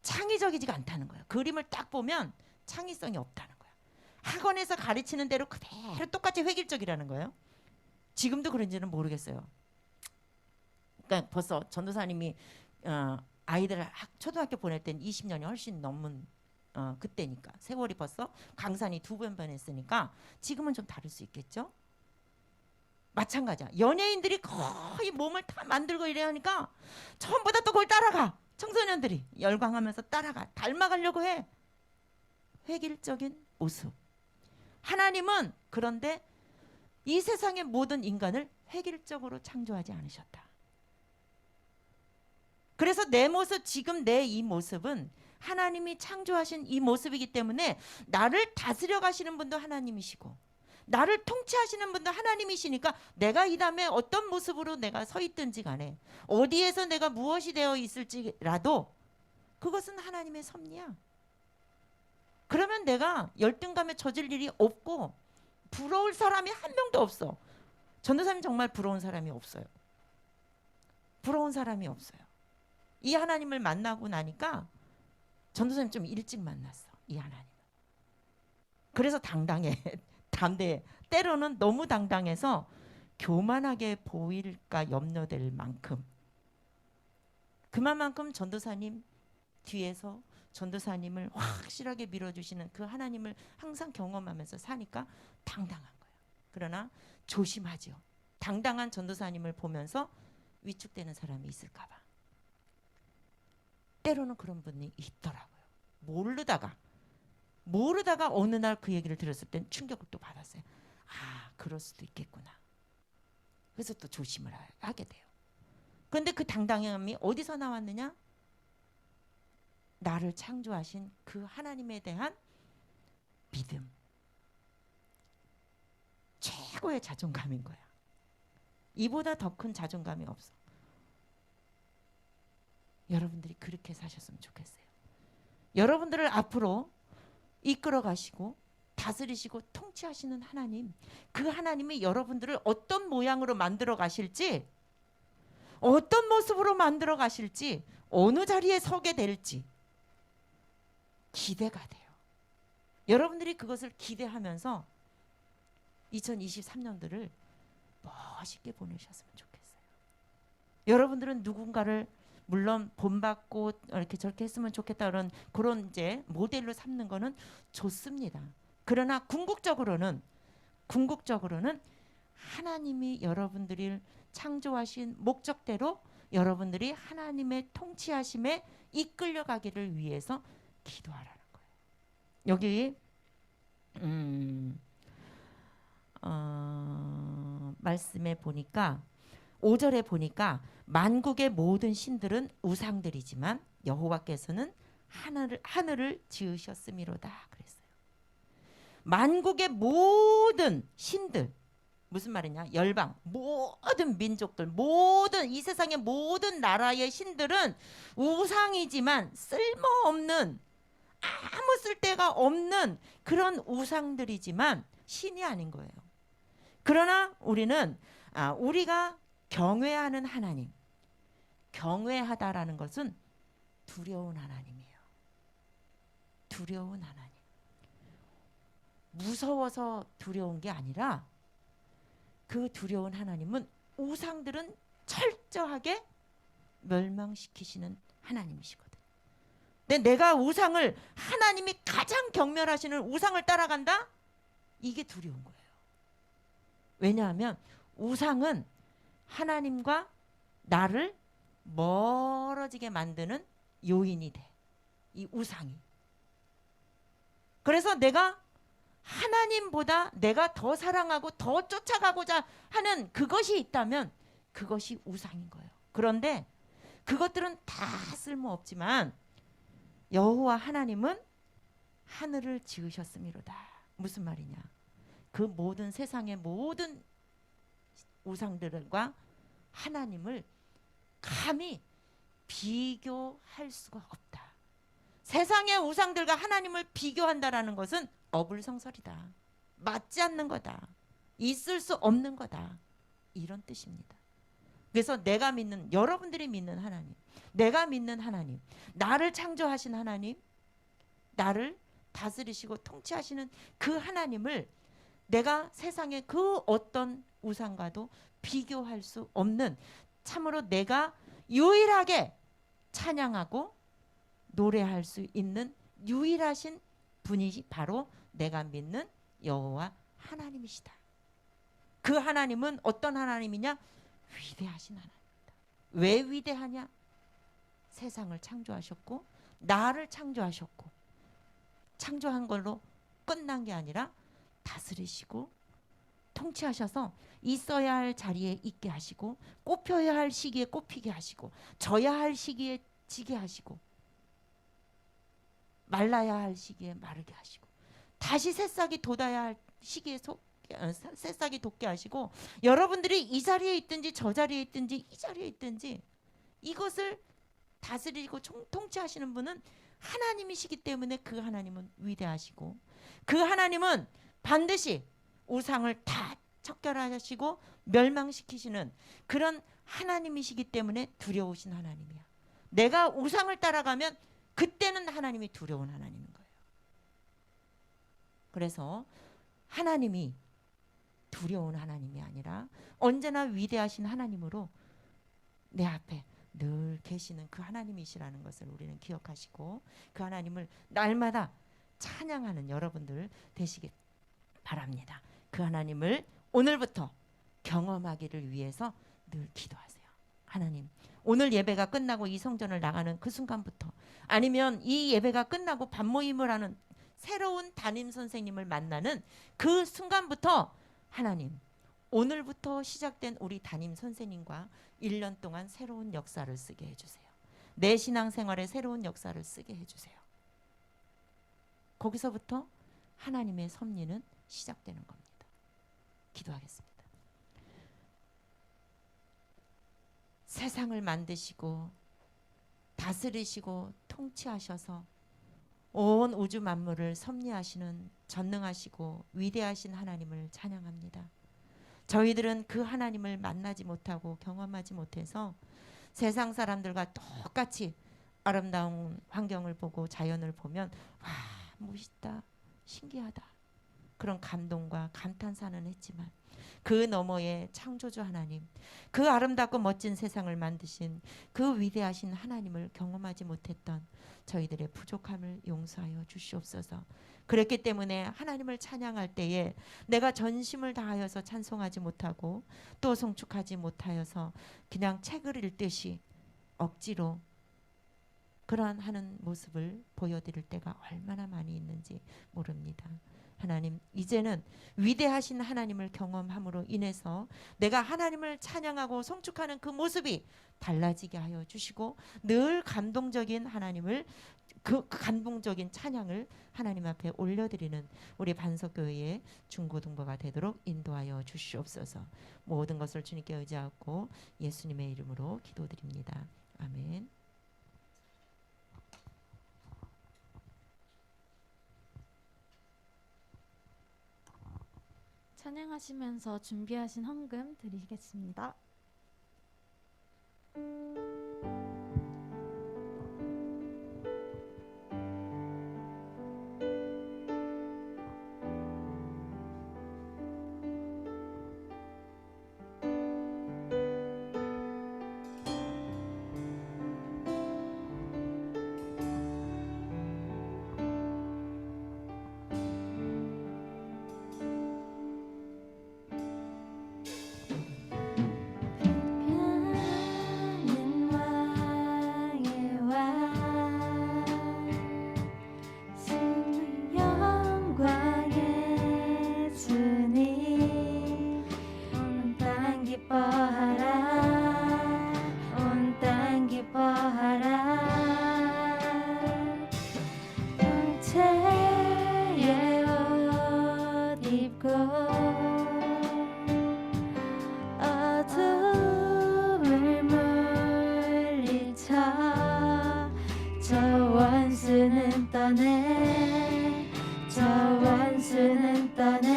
창의적이지가 않다는 거예요. 그림을 딱 보면 창의성이 없다는 거예요. 학원에서 가르치는 대로 그대로 똑같이 획일적이라는 거예요. 지금도 그런지는 모르겠어요. 그러니까 벌써 전도사님이 아이들 초등학교 보낼 땐 20년이 훨씬 넘은 그때니까, 세월이 벌써 강산이 2번 변했으니까 지금은 좀 다를 수 있겠죠. 마찬가지야. 연예인들이 거의 몸을 다 만들고 이래 하니까 전부 다 또 그걸 따라가. 청소년들이 열광하면서 따라가, 닮아가려고 해. 획일적인 모습. 하나님은 그런데 이 세상의 모든 인간을 획일적으로 창조하지 않으셨다. 그래서 내 모습, 지금 내 이 모습은 하나님이 창조하신 이 모습이기 때문에 나를 다스려 가시는 분도 하나님이시고 나를 통치하시는 분도 하나님이시니까 내가 이 다음에 어떤 모습으로 내가 서 있든지 간에, 어디에서 내가 무엇이 되어 있을지라도 그것은 하나님의 섭리야. 그러면 내가 열등감에 젖을 일이 없고 부러울 사람이 한 명도 없어. 전도사님 정말 부러운 사람이 없어요. 부러운 사람이 없어요. 이 하나님을 만나고 나니까 전도사님 좀 일찍 만났어. 이 하나님. 그래서 당당해. 담대해. 때로는 너무 당당해서 교만하게 보일까 염려될 만큼, 그만큼 전도사님 뒤에서 전도사님을 확실하게 밀어주시는 그 하나님을 항상 경험하면서 사니까 당당한 거예요. 그러나 조심하죠. 당당한 전도사님을 보면서 위축되는 사람이 있을까 봐. 때로는 그런 분이 있더라고요. 모르다가 어느 날 그 얘기를 들었을 땐 충격을 또 받았어요. 그럴 수도 있겠구나. 그래서 또 조심을 하게 돼요. 그런데 그 당당함이 어디서 나왔느냐? 나를 창조하신 그 하나님에 대한 믿음. 최고의 자존감인 거야. 이보다 더 큰 자존감이 없어. 여러분들이 그렇게 사셨으면 좋겠어요. 여러분들을 앞으로 이끌어 가시고 다스리시고 통치하시는 하나님, 그 하나님이 여러분들을 어떤 모양으로 만들어 가실지, 어떤 모습으로 만들어 가실지, 어느 자리에 서게 될지 기대가 돼요. 여러분들이 그것을 기대하면서 2023년도를 멋있게 보내셨으면 좋겠어요. 여러분들은 누군가를 물론 본받고 이렇게 저렇게 했으면 좋겠다 그런 이제 모델로 삼는 거는 좋습니다. 그러나 궁극적으로는 하나님이 여러분들을 창조하신 목적대로 여러분들이 하나님의 통치하심에 이끌려가기를 위해서 기도하라는 거예요. 여기 말씀에 보니까 5절에 보니까 만국의 모든 신들은 우상들이지만 여호와께서는 하늘을 지으셨음이로다 그랬어요. 만국의 모든 신들, 무슨 말이냐? 열방, 모든 민족들, 모든 이 세상의 모든 나라의 신들은 우상이지만 쓸모없는, 아무 쓸데가 없는 그런 우상들이지만 신이 아닌 거예요. 그러나 우리는 우리가 경외하는 하나님, 경외하다라는 것은 두려운 하나님이에요. 두려운 하나님. 무서워서 두려운 게 아니라 그 두려운 하나님은 우상들은 철저하게 멸망시키시는 하나님이시거든. 근데 내가 우상을, 하나님이 가장 경멸하시는 우상을 따라간다? 이게 두려운 거예요. 왜냐하면 우상은 하나님과 나를 멀어지게 만드는 요인이 돼. 이 우상이. 그래서 내가 하나님보다 내가 더 사랑하고 더 쫓아가고자 하는 그것이 있다면 그것이 우상인 거예요. 그런데 그것들은 다 쓸모없지만 여호와 하나님은 하늘을 지으셨음이로다. 무슨 말이냐? 그 모든 세상의 모든 우상들과 하나님을 감히 비교할 수가 없다. 세상의 우상들과 하나님을 비교한다라는 것은 어불성설이다. 맞지 않는 거다. 있을 수 없는 거다. 이런 뜻입니다. 그래서 내가 믿는, 여러분들이 믿는 하나님, 내가 믿는 하나님, 나를 창조하신 하나님, 나를 다스리시고 통치하시는 그 하나님을 내가 세상의 그 어떤 우상과도 비교할 수 없는, 참으로 내가 유일하게 찬양하고 노래할 수 있는 유일하신 분이 바로 내가 믿는 여호와 하나님이시다. 그 하나님은 어떤 하나님이냐? 위대하신 하나님입니다. 왜 위대하냐? 세상을 창조하셨고 나를 창조하셨고, 창조한 걸로 끝난 게 아니라 다스리시고 통치하셔서 있어야 할 자리에 있게 하시고, 꼽혀야 할 시기에 꼽히게 하시고, 져야 할 시기에 지게 하시고, 말라야 할 시기에 마르게 하시고, 다시 새싹이 돋아야 할 시기에 새싹이 돋게 하시고, 여러분들이 이 자리에 있든지 저 자리에 있든지 이 자리에 있든지 이것을 다스리고 통치하시는 분은 하나님이시기 때문에 그 하나님은 위대하시고, 그 하나님은 반드시 우상을 다 척결하시고 멸망시키시는 그런 하나님이시기 때문에 두려우신 하나님이야. 내가 우상을 따라가면 그때는 하나님이 두려운 하나님인 거예요. 그래서 하나님이 두려운 하나님이 아니라 언제나 위대하신 하나님으로 내 앞에 늘 계시는 그 하나님이시라는 것을 우리는 기억하시고, 그 하나님을 날마다 찬양하는 여러분들 되시길 바랍니다. 그 하나님을 오늘부터 경험하기를 위해서 늘 기도하세요. 하나님, 오늘 예배가 끝나고 이 성전을 나가는 그 순간부터, 아니면 이 예배가 끝나고 밤모임을 하는 새로운 담임 선생님을 만나는 그 순간부터 하나님, 오늘부터 시작된 우리 담임 선생님과 1년 동안 새로운 역사를 쓰게 해주세요. 내 신앙생활에 새로운 역사를 쓰게 해주세요. 거기서부터 하나님의 섭리는 시작되는 겁니다. 기도하겠습니다. 세상을 만드시고 다스리시고 통치하셔서 온 우주 만물을 섭리하시는 전능하시고 위대하신 하나님을 찬양합니다. 저희들은 그 하나님을 만나지 못하고 경험하지 못해서 세상 사람들과 똑같이 아름다운 환경을 보고 자연을 보면 와, 멋있다, 신기하다, 그런 감동과 감탄사는 했지만 그 너머에 창조주 하나님, 그 아름답고 멋진 세상을 만드신 그 위대하신 하나님을 경험하지 못했던 저희들의 부족함을 용서하여 주시옵소서. 그랬기 때문에 하나님을 찬양할 때에 내가 전심을 다하여서 찬송하지 못하고 또 송축하지 못하여서 그냥 책을 읽듯이 억지로 그러한 하는 모습을 보여드릴 때가 얼마나 많이 있는지 모릅니다. 하나님, 이제는 위대하신 하나님을 경험함으로 인해서 내가 하나님을 찬양하고 송축하는 그 모습이 달라지게 하여 주시고 늘 감동적인 하나님을 그 감동적인 찬양을 하나님 앞에 올려드리는 우리 반석교회의 중고등부가 되도록 인도하여 주시옵소서. 모든 것을 주님께 의지하고 예수님의 이름으로 기도드립니다. 아멘. 찬양하시면서 준비하신 헌금 드리겠습니다. 빛나는 왕의 왕 승리 영광의 주님 온 땅 기뻐하라 온 땅 기뻐하라 형체의 옷 입고 어둠을 물리쳐 저 원수는 떠내 저 원수는 떠내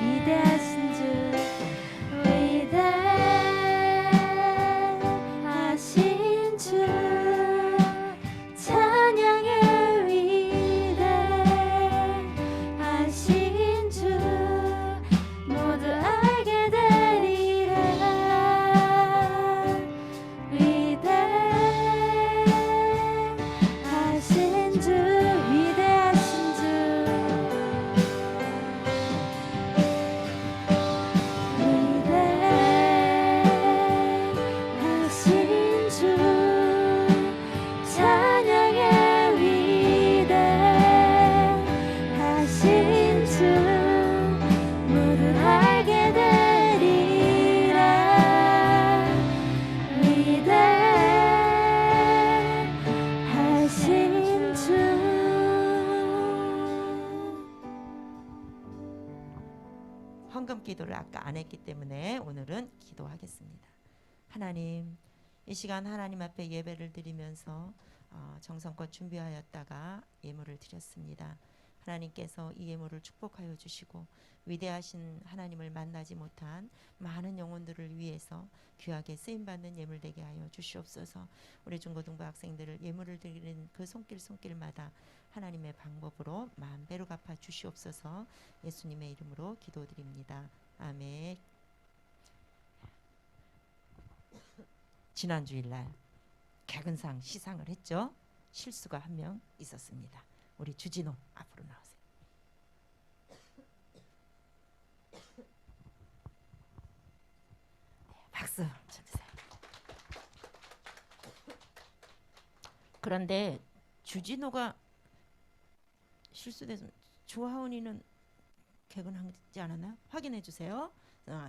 위대하신 주 위대하신 주 찬양의 위대하신 주 모두 알게 되리라 위대하신 주 위대하신 주 위대하신 주 찬양의 위대하신 주 모두 알게 되리라 위대하신 주 헌금 기도를 아까 안 했기 때문에 오늘은 기도하겠습니다. 하나님, 이 시간 하나님 앞에 예배를 드리면서 정성껏 준비하였다가 예물을 드렸습니다. 하나님께서 이 예물을 축복하여 주시고 위대하신 하나님을 만나지 못한 많은 영혼들을 위해서 귀하게 쓰임받는 예물 되게 하여 주시옵소서. 우리 중고등부 학생들을 예물을 드리는 그 손길마다 하나님의 방법으로 만배로 갚아 주시옵소서. 예수님의 이름으로 기도드립니다. 아멘. 지난 주일날 개근상 시상을 했죠. 실수가 한 명 있었습니다. 우리 주진호 앞으로 나오세요. 박수 쳐주세요. 그런데 주진호가 실수돼서 조하은이는 개근하지 않았나요? 확인해 주세요.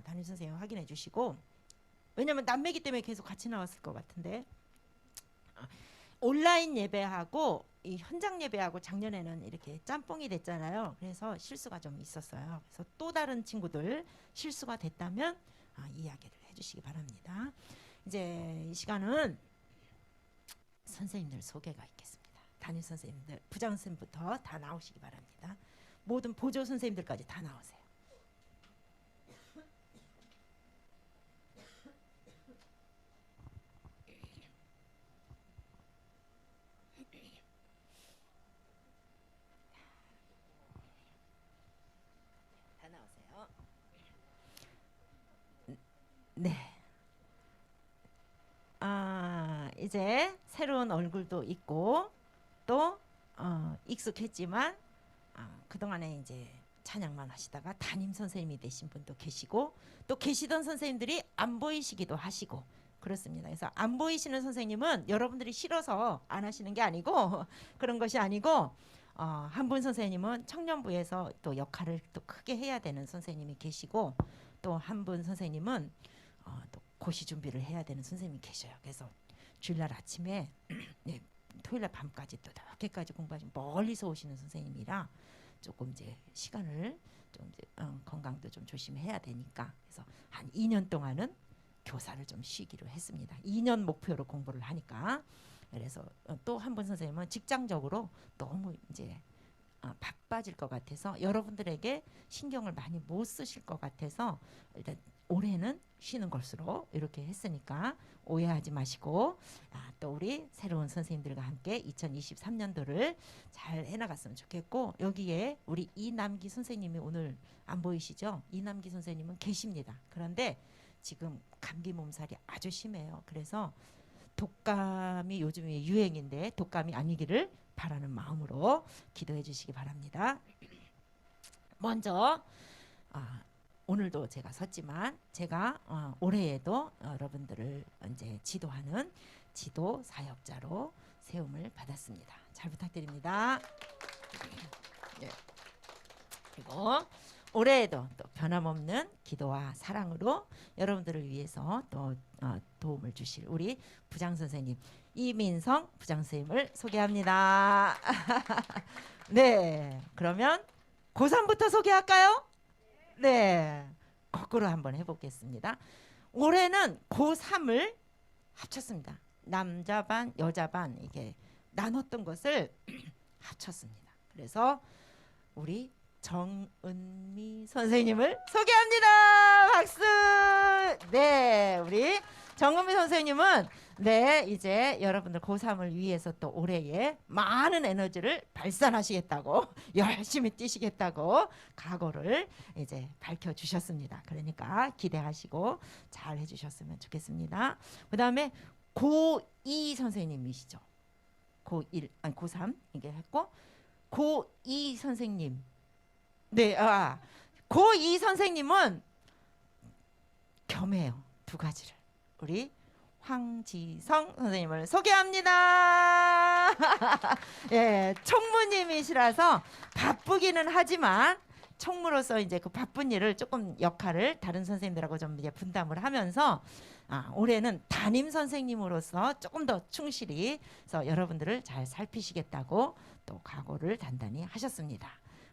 담임 선생님 확인해 주시고, 왜냐면 남매기 때문에 계속 같이 나왔을 것 같은데 온라인 예배하고 이 현장 예배하고 작년에는 이렇게 짬뽕이 됐잖아요. 그래서 실수가 좀 있었어요. 그래서 또 다른 친구들 실수가 됐다면 이야기를 해주시기 바랍니다. 이제 이 시간은 선생님들 소개가 있겠습니다. 담임 선생님들, 부장 선생님부터 다 나오시기 바랍니다. 모든 보조 선생님들까지 다 나오세요. 다 나오세요. 네. 이제 새로운 얼굴도 있고 또 익숙했지만 그동안에 이제 찬양만 하시다가 담임 선생님이 되신 분도 계시고 또 계시던 선생님들이 안 보이시기도 하시고 그렇습니다. 그래서 안 보이시는 선생님은 여러분들이 싫어서 안 하시는 게 아니고 그런 것이 아니고 한 분 선생님은 청년부에서 또 역할을 또 크게 해야 되는 선생님이 계시고 또 한 분 선생님은 또 고시 준비를 해야 되는 선생님이 계셔요. 그래서 주일날 아침에 네, 토요일날 밤까지 또 늦게까지 공부하시는 멀리서 오시는 선생님이라 조금 이제 시간을 좀 이제 건강도 좀 조심해야 되니까 그래서 한 2년 동안은 교사를 좀 쉬기로 했습니다. 2년 목표로 공부를 하니까 그래서 또 한 분 선생님은 직장적으로 너무 이제 바빠질 것 같아서 여러분들에게 신경을 많이 못 쓰실 것 같아서 일단 올해는 쉬는 것으로 이렇게 했으니까 오해하지 마시고 또 우리 새로운 선생님들과 함께 2023년도를 잘 해나갔으면 좋겠고 여기에 우리 이남기 선생님이 오늘 안 보이시죠? 이남기 선생님은 계십니다. 그런데 지금 감기 몸살이 아주 심해요. 그래서 독감이 요즘에 유행인데 독감이 아니기를 바라는 마음으로 기도해 주시기 바랍니다. 먼저 오늘도 제가 섰지만 제가 올해에도 여러분들을 이제 지도하는 지도 사역자로 세움을 받았습니다. 잘 부탁드립니다. 네. 그리고 올해에도 또 변함없는 기도와 사랑으로 여러분들을 위해서 또 도움을 주실 우리 부장 선생님 이민성 부장 선생님을 소개합니다. 네, 그러면 고3부터 소개할까요? 네, 거꾸로 한번 해보겠습니다. 올해는 고3을 합쳤습니다. 남자 반, 여자 반 이게 나눴던 것을 합쳤습니다. 그래서 우리 정은미 선생님을 소개합니다. 박수. 네, 우리 정은미 선생님은 네 이제 여러분들 고3을 위해서 또 올해에 많은 에너지를 발산하시겠다고 열심히 뛰시겠다고 각오를 이제 밝혀주셨습니다. 그러니까 기대하시고 잘 해주셨으면 좋겠습니다. 그 다음에 고2 선생님이시죠. 고1 아니 고3 이게 했고 고2 선생님 네, 고2 선생님은 겸해요. 두 가지를. 우리 황지성 선생님을 소개합니다. 예, 총무님이시라서 바쁘기는 하지만 총무로서 이제 그 바쁜 일을 조금 역할을 다른 선생님들하고 좀 이제 분담을 하면서 올해는 담임 선생님으로서 조금 더 충실히 해서 여러분들을 잘 살피시겠다고 또 각오를 단단히 하셨습니다.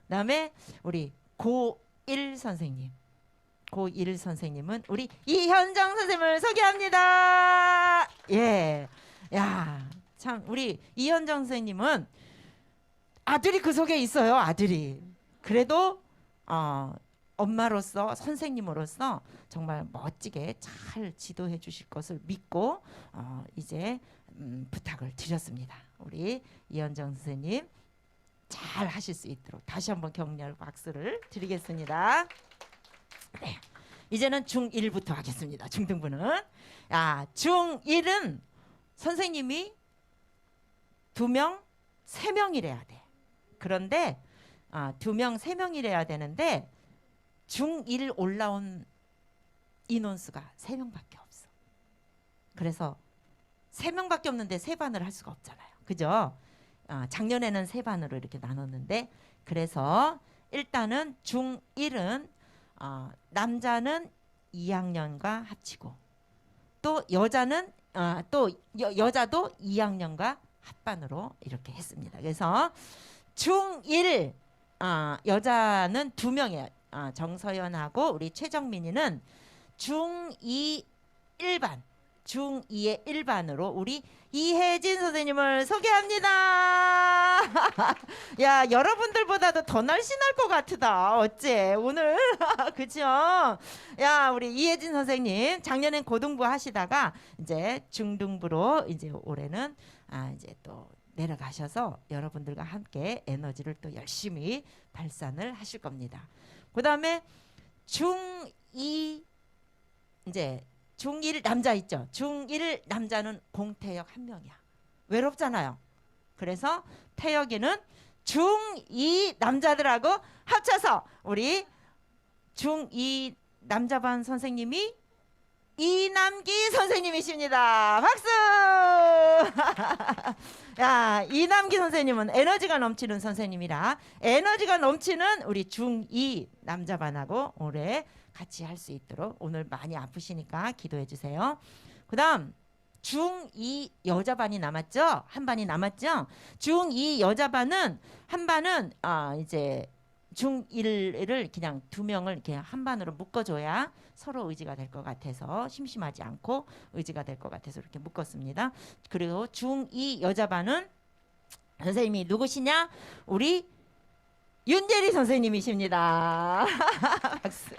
그다음에 우리 고1 선생님, 고1 선생님은 우리 이현정 선생님을 소개합니다. 예, 야, 참 우리 이현정 선생님은 아들이 그 속에 있어요. 아들이. 그래도 엄마로서 선생님으로서 정말 멋지게 잘 지도해 주실 것을 믿고 이제 부탁을 드렸습니다. 우리 이현정 선생님. 잘 하실 수 있도록 다시 한번 격려의 박수를 드리겠습니다. 네, 이제는 중1부터 하겠습니다. 중등부는 중1은 선생님이 2명, 3명이래야 돼. 그런데 2명, 3명이래야 되는데 중1 올라온 인원수가 3명밖에 없어. 그래서 3명밖에 없는데 3반을 할 수가 없잖아요. 그죠? 작년에는 3반으로 이렇게 나눴는데 그래서 일단은 중1은 남자는 2학년과 합치고 또 여자는 여자도 2학년과 합반으로 이렇게 했습니다. 그래서 중1 여자는 2명이에요. 정서연하고 우리 최정민이는 중2 1반 중2의 1반으로 우리 이혜진 선생님을 소개합니다. 야, 여러분들보다도 더 날씬할 것 같다. 어째 오늘 그죠? 야, 우리 이혜진 선생님 작년엔 고등부 하시다가 이제 중등부로 이제 올해는 이제 또 내려가셔서 여러분들과 함께 에너지를 또 열심히 발산을 하실 겁니다. 그 다음에 중2 이제 중1 남자 있죠. 중1 남자는 공태역 한 명이야. 외롭잖아요. 그래서 태역이는 중2 남자들하고 합쳐서 우리 중2 남자반 선생님이 이남기 선생님이십니다. 박수! 야, 이남기 선생님은 에너지가 넘치는 선생님이라 에너지가 넘치는 우리 중2 남자반하고 올해 같이 할 수 있도록 오늘 많이 아프시니까 기도해 주세요. 그 다음 중2 여자반이 남았죠? 한 반이 남았죠? 중2 여자반은 한 반은 이제 중1을 그냥 2명을 이렇게 한 반으로 묶어줘야 서로 의지가 될 것 같아서 심심하지 않고 의지가 될 것 같아서 이렇게 묶었습니다. 그리고 중2 여자반은 선생님이 누구시냐? 우리 윤예리 선생님이십니다. 박수.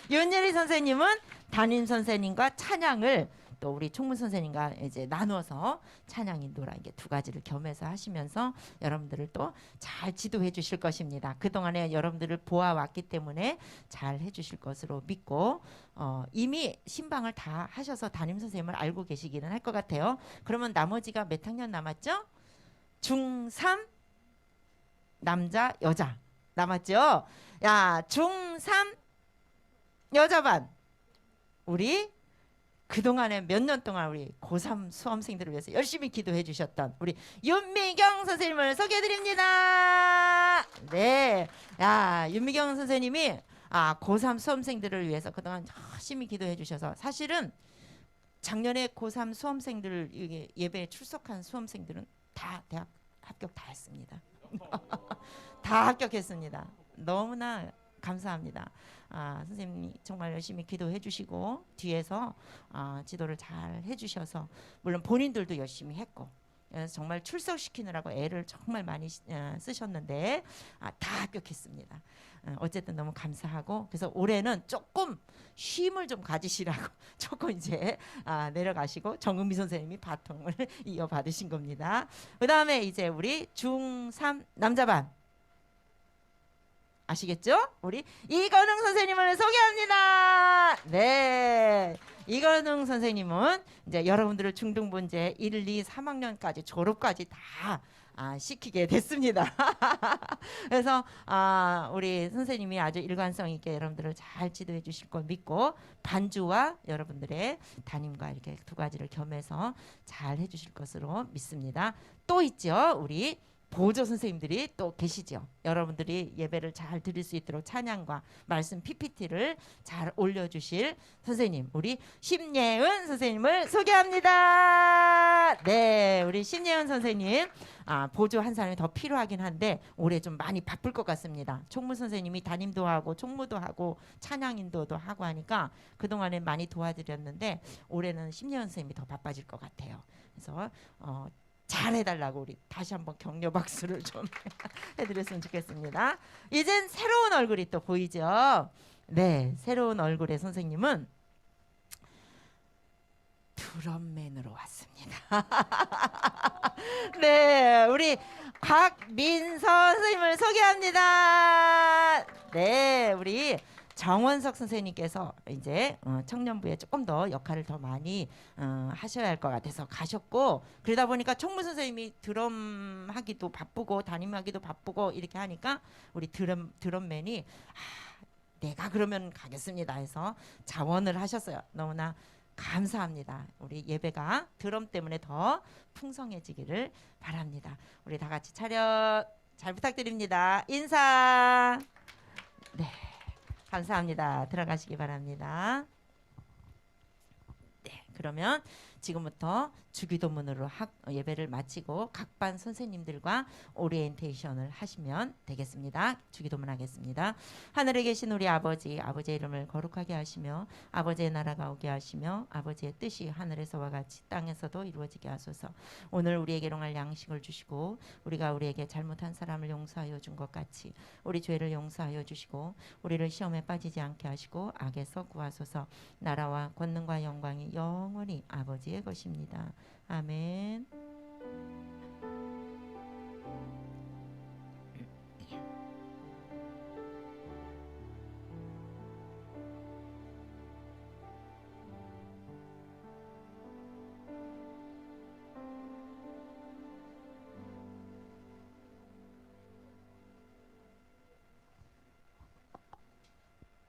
윤예리 선생님은 담임 선생님과 찬양을 또 우리 총무 선생님과 이제 나눠서 찬양 인도라 이게 두 가지를 겸해서 하시면서 여러분들을 또 잘 지도해 주실 것입니다. 그동안에 여러분들을 보아왔기 때문에 잘 해주실 것으로 믿고 이미 신방을 다 하셔서 담임 선생님을 알고 계시기는 할 것 같아요. 그러면 나머지가 몇 학년 남았죠? 중3 남자 여자 남았죠? 야, 중3 여자반 우리 그동안에 몇 년 동안 우리 고3 수험생들을 위해서 열심히 기도해 주셨던 우리 윤미경 선생님을 소개해 드립니다. 네. 야, 윤미경 선생님이 고3 수험생들을 위해서 그동안 열심히 기도해 주셔서 사실은 작년에 고3 수험생들 예배에 출석한 수험생들은 다 대학 합격 다 했습니다. 다 합격했습니다. 너무나 감사합니다. 선생님이 정말 열심히 기도해 주시고 뒤에서 지도를 잘 해주셔서 물론 본인들도 열심히 했고 그래서 정말 출석시키느라고 애를 정말 많이 쓰셨는데 다 합격했습니다. 어쨌든 너무 감사하고 그래서 올해는 조금 쉼을 좀 가지시라고 조금 이제 내려가시고 정은미 선생님이 바통을 이어받으신 겁니다. 그 다음에 이제 우리 중3 남자반 아시겠죠? 우리 이건웅 선생님을 소개합니다. 네. 이건웅 선생님은 이제 여러분들을 중등본제 1, 2, 3학년까지 졸업까지 다 시키게 됐습니다. 그래서 우리 선생님이 아주 일관성 있게 여러분들을 잘 지도해 주실 걸 믿고 반주와 여러분들의 담임과 이렇게 두 가지를 겸해서 잘 해주실 것으로 믿습니다. 또 있죠. 우리 보조 선생님들이 또 계시죠. 여러분들이 예배를 잘 드릴 수 있도록 찬양과 말씀 PPT를 잘 올려주실 선생님 우리 심예은 선생님을 소개합니다. 네, 우리 심예은 선생님 보조 한 사람이 더 필요하긴 한데 올해 좀 많이 바쁠 것 같습니다. 총무 선생님이 담임도 하고 총무도 하고 찬양 인도도 하고 하니까 그동안에 많이 도와드렸는데 올해는 심예은 선생님이 더 바빠질 것 같아요. 그래서 잘 해달라고 우리 다시 한번 격려 박수를 좀 해드렸으면 좋겠습니다. 이젠 새로운 얼굴이 또 보이죠. 네, 새로운 얼굴의 선생님은 드럼맨으로 왔습니다. 네, 우리 곽민서 선생님을 소개합니다. 네, 우리 정원석 선생님께서 이제 청년부에 조금 더 역할을 더 많이 하셔야 할 것 같아서 가셨고 그러다 보니까 총무 선생님이 드럼 하기도 바쁘고 담임하기도 바쁘고 이렇게 하니까 우리 드럼맨이 내가 그러면 가겠습니다 해서 자원을 하셨어요. 너무나 감사합니다. 우리 예배가 드럼 때문에 더 풍성해지기를 바랍니다. 우리 다 같이 차렷 잘 부탁드립니다. 인사. 네. 감사합니다. 들어가시기 바랍니다. 네, 그러면 지금부터 주기도문으로 예배를 마치고 각 반 선생님들과 오리엔테이션을 하시면 되겠습니다. 주기도문 하겠습니다. 하늘에 계신 우리 아버지, 아버지의 이름을 거룩하게 하시며 아버지의 나라가 오게 하시며 아버지의 뜻이 하늘에서와 같이 땅에서도 이루어지게 하소서. 오늘 우리에게 일용할 양식을 주시고 우리가 우리에게 잘못한 사람을 용서하여 준 것 같이 우리 죄를 용서하여 주시고 우리를 시험에 빠지지 않게 하시고 악에서 구하소서. 나라와 권능과 영광이 영원히 아버지의 것입니다. 아멘.